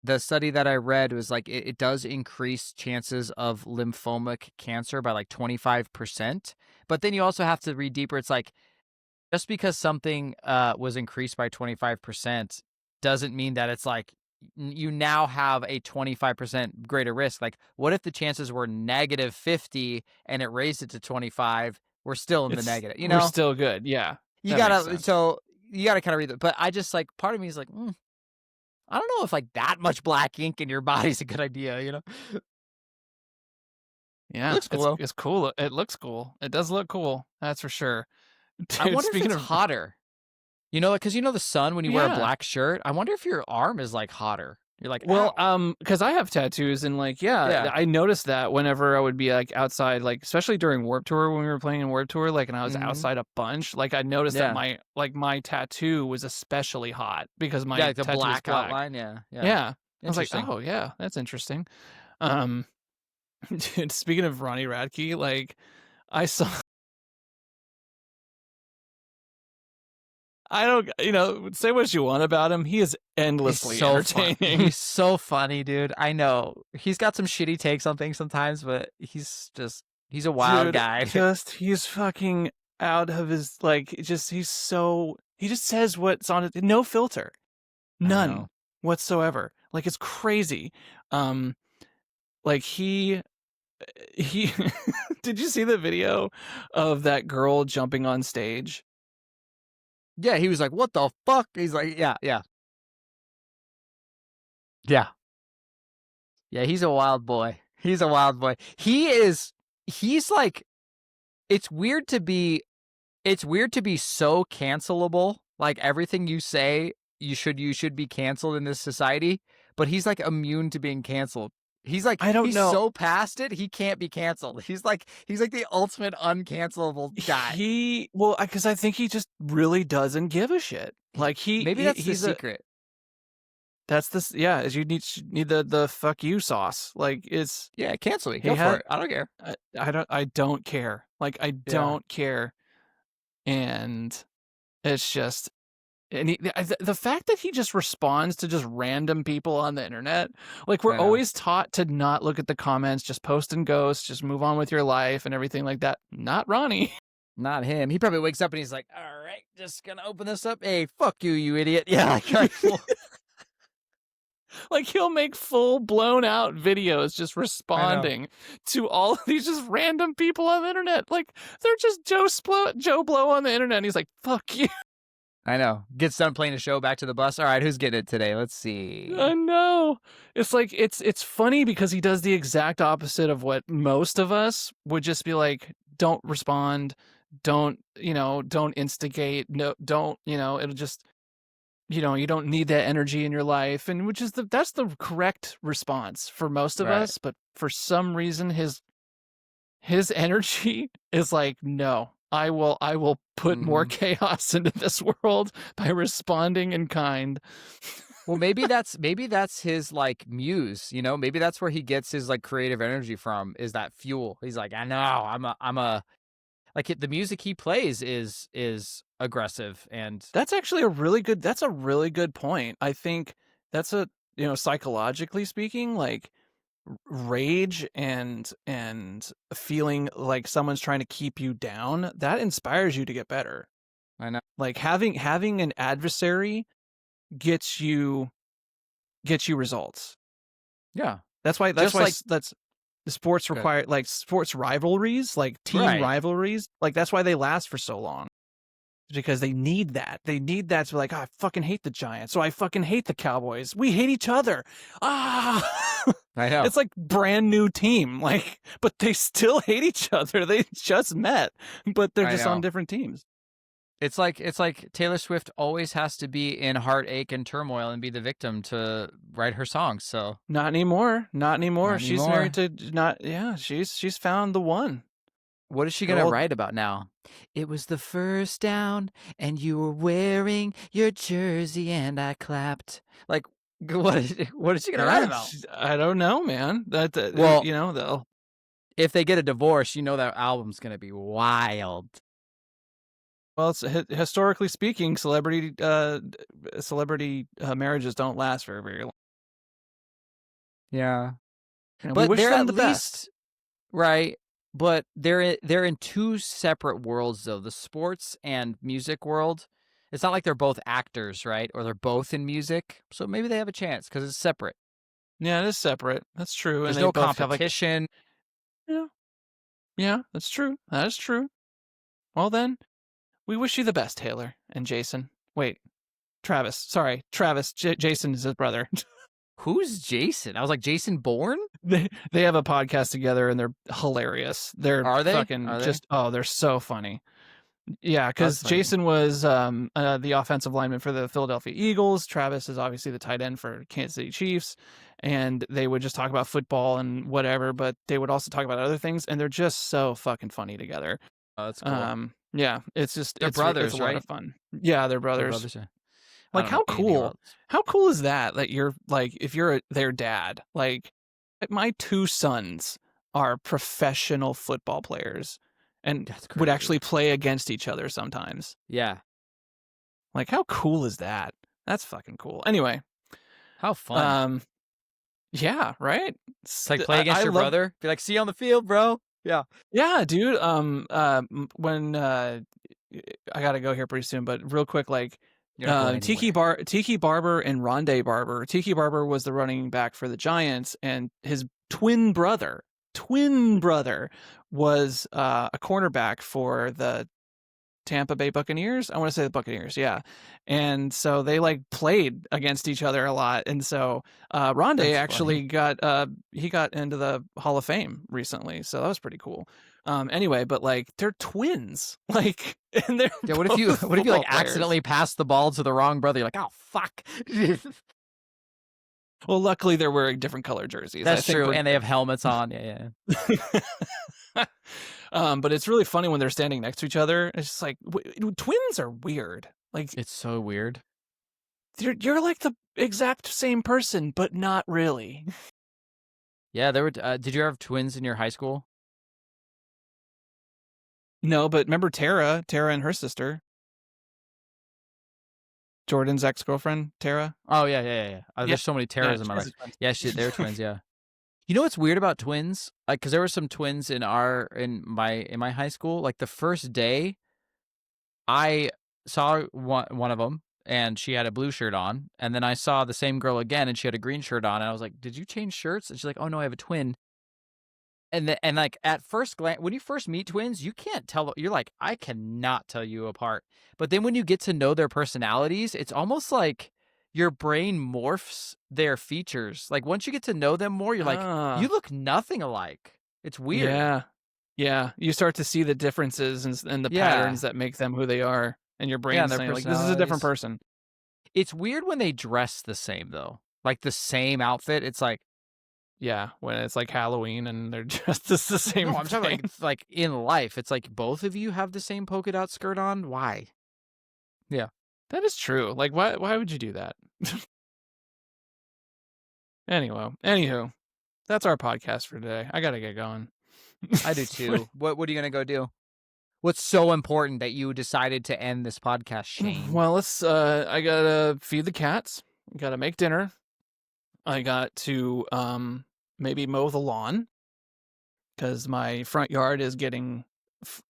The study that I read was like it does increase chances of lymphomic cancer by like 25%. But then you also have to read deeper. It's like, just because something was increased by 25% doesn't mean that it's like you now have a 25% greater risk. Like, what if the chances were -50 and it raised it to 25? We're still in the negative, you We're know? still good. Yeah, You that makes gotta sense. so you gotta kind of read it. But I just like, part of me is like, I don't know if like that much black ink in your body's a good idea, you know? Yeah, Looks cool though. it's cool. It looks cool. It does look cool. That's for sure. I Dude, wonder if speaking it's of hotter. You know, because you know the sun when you wear a yeah. black shirt. I wonder if your arm is like hotter. You're like, Well, ow. because I have tattoos and like, yeah, Yeah. I noticed that whenever I would be like outside, like especially during Warp Tour when we were playing in Warp Tour, like, and I was Mhm. outside a bunch, like I noticed that Yeah. my tattoo was especially hot because Yeah, my like the tattoo is black black. outline. Yeah. Yeah. Yeah, I was like, Interesting. oh yeah, that's interesting. Um, dude, speaking of Ronnie Radke, like I saw. I don't, say what you want about him. He is He's endlessly so fun. entertaining. He's so funny, dude. I know. He's got some shitty takes on things sometimes, but he's a wild Dude, guy. he's fucking out of his, like, he just says what's on it. No filter. I None know. whatsoever. Like, it's crazy. Um, like he, did you see the video of that girl jumping on stage? Yeah, he was like, "What the fuck?" He's like, "Yeah, yeah, yeah, yeah." He's a wild boy. He's a wild boy. He's like, it's weird to be. It's weird to be so cancelable. Like everything you say, you should be canceled in this society. But he's like immune to being canceled. I don't He's know. so past it, he can't be canceled. He's like the ultimate uncancelable guy. Well, because I think he just really doesn't give a shit. Like Maybe that's the he's a secret. that's this yeah. Is you need the fuck you sauce. Like it's Yeah, cancel me. he Go for had it. I don't care. I don't care. Like I Yeah, don't care, and it's just and the fact that he just responds to just random people on the internet. Like we're I know. always taught to not look at the comments, just post and ghost, just move on with your life and everything like that. Not Ronnie. Not him. He probably wakes up and he's like, "All right, just gonna open this up. Hey, fuck you, you idiot." Yeah, like, all right, cool. Like he'll make full blown out videos just I know. responding to all of these just random people on the internet. Like they're just Joe Blow on the internet. And he's like, fuck you. I know. Gets done playing a show, back to the bus. All right, who's getting it today? Let's see. I know. It's like it's funny because he does the exact opposite of what most of us would just be like, don't respond, don't instigate, no, don't, it'll just you don't need that energy in your life, and that's the correct response for most of Right. us. But for some reason, his energy is like, no, I will put more chaos into this world by responding in kind. Well, maybe that's his like muse, maybe that's where he gets his like creative energy from, is that fuel. He's like, I know, I'm a like the music he plays is aggressive, and That's actually that's a really good point. I think that's psychologically speaking, like rage and feeling like someone's trying to keep you down, that inspires you to get better. I know. Like having an adversary gets you results. Yeah. That's why Just like that's the sports Good. require, like sports rivalries, like team Right. rivalries, like that's why they last for so long. Because they need that. They need that to be like, oh, I fucking hate the Giants, so I fucking hate the Cowboys. We hate each other. Ah, I know. it's like brand new team, like, but they still hate each other. They just met, but they're I just know. on different teams. It's like Taylor Swift always has to be in heartache and turmoil and be the victim to write her songs. So Not anymore. Not anymore. Not She's anymore. married to not. Yeah, she's found the one. What is she Good gonna old- write about now? It was the first down, and you were wearing your jersey, and I clapped. Like, what is she gonna write about? I don't know, man. Well, they'll. if they get a divorce, that album's gonna be wild. Well, it's historically speaking, celebrity marriages don't last very, very long. Yeah, And but we wish they're them at the least best. right. But they're in two separate worlds, though. The sports and music world. It's not like they're both actors, right? Or they're both in music, so maybe they have a chance because it's separate. Yeah, it is separate. That's true. There's And they no both have competition. yeah, that's true. That is true. Well then, we wish you the best, Taylor and Jason. Wait, Travis. Sorry, Travis. Jason is his brother. Who's Jason? I was like, Jason Bourne? They have a podcast together and they're hilarious. They're Are they? fucking Are they? just they're so funny. Yeah, because That's funny. Jason was the offensive lineman for the Philadelphia Eagles. Travis is obviously the tight end for Kansas City Chiefs. And they would just talk about football and whatever, but they would also talk about other things. And they're just so fucking funny together. Oh, that's cool. Yeah, it's just They're brothers, it's a lot right? of fun. Yeah, they're They're brothers. brothers, yeah. Like, I don't how know anything cool? about this. How cool is that you're like, if you're their dad, like my two sons are professional football players and That's would crazy. actually play against each other sometimes. Yeah. Like, how cool is that? That's fucking cool. Anyway, How fun. yeah, right? It's like play against your brother. Be like, see you on the field, bro. Yeah. Yeah, dude. When I gotta go here pretty soon, but real quick, like You're not going Tiki Barber and Rondé Barber. Tiki Barber was the running back for the Giants, and his twin brother was a cornerback for the Tampa Bay Buccaneers. I want to say the Buccaneers, yeah. And so they like played against each other a lot. And so Rondé That's actually got into the Hall of Fame recently. So that was pretty cool. Anyway, but like they're twins. Like, and they're Yeah, what if you both like football players. accidentally pass the ball to the wrong brother? You're like, oh fuck. Well, luckily they're wearing different color jerseys. That's true, and they have helmets on. Yeah. But it's really funny when they're standing next to each other. It's just like twins are weird. Like, It's so weird. you're like the exact same person, but not really. Yeah, there were. Did you have twins in your high school? No, but remember Tara and her sister, Jordan's ex-girlfriend, Tara. Oh yeah. There's so many Taras in my life. Yeah, they're twins. Yeah. You know what's weird about twins? Like, because there were some twins in my high school. Like the first day, I saw one of them, and she had a blue shirt on, and then I saw the same girl again, and she had a green shirt on, and I was like, "Did you change shirts?" And she's like, "Oh no, I have a twin." And like at first glance, when you first meet twins, you can't tell. You're like, I cannot tell you apart. But then when you get to know their personalities, it's almost like your brain morphs their features. Like once you get to know them more, you're like, you look nothing alike. It's weird. Yeah. You start to see the differences and the patterns that make them who they are, and your brain's saying like, this is a different person. It's weird when they dress the same though. Like the same outfit. It's like, Yeah, when it's like Halloween and they're dressed as the same no, I'm talking thing. like in life. It's like both of you have the same polka dot skirt on. Why? Yeah. That is true. Like, why would you do that? Anywho, that's our podcast for today. I gotta get going. I do too. What are you gonna go do? What's so important that you decided to end this podcast, Shane? Well, I gotta feed the cats. Gotta make dinner. I got to maybe mow the lawn because my front yard is getting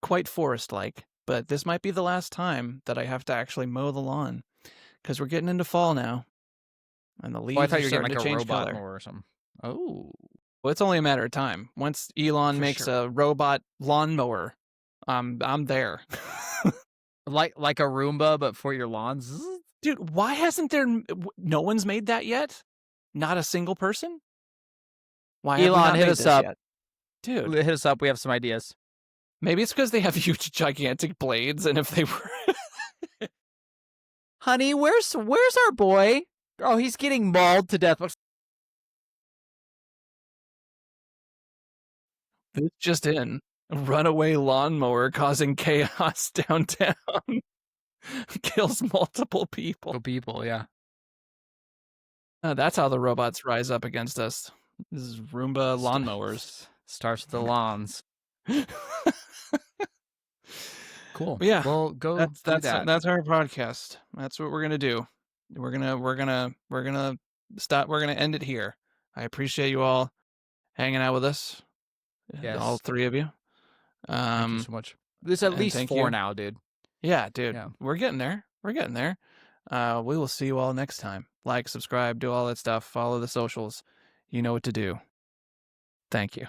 quite forest-like. But this might be the last time that I have to actually mow the lawn because we're getting into fall now, and the leaves I thought are you were getting starting like to a change robot color. mower or something. Oh, Well, it's only a matter of time. Once Elon For makes sure. a robot lawnmower, I'm there. like a Roomba, but for your lawns. Dude, why hasn't no one's made that yet? Not a single person? Why have we Elon, not hit made us this up. yet? Dude, Hit us up. We have some ideas. maybe it's because they have huge, gigantic blades, and if they were... Honey, where's our boy? Oh, he's getting mauled to death. This just in. A runaway lawnmower causing chaos downtown. Kills multiple people. People, yeah. That's how the robots rise up against us. This is Roomba lawnmowers. Starts with the lawns. Cool. But yeah, Well, go that's do that. that's our podcast. That's what we're gonna do. We're gonna stop. We're gonna end it here. I appreciate you all hanging out with us. Yes. All three of you. Thank you so much. There's at least 4 now, dude. Yeah, dude. Yeah. We're getting there. We're getting there. We will see you all next time. Like, subscribe, do all that stuff. Follow the socials. You know what to do. Thank you.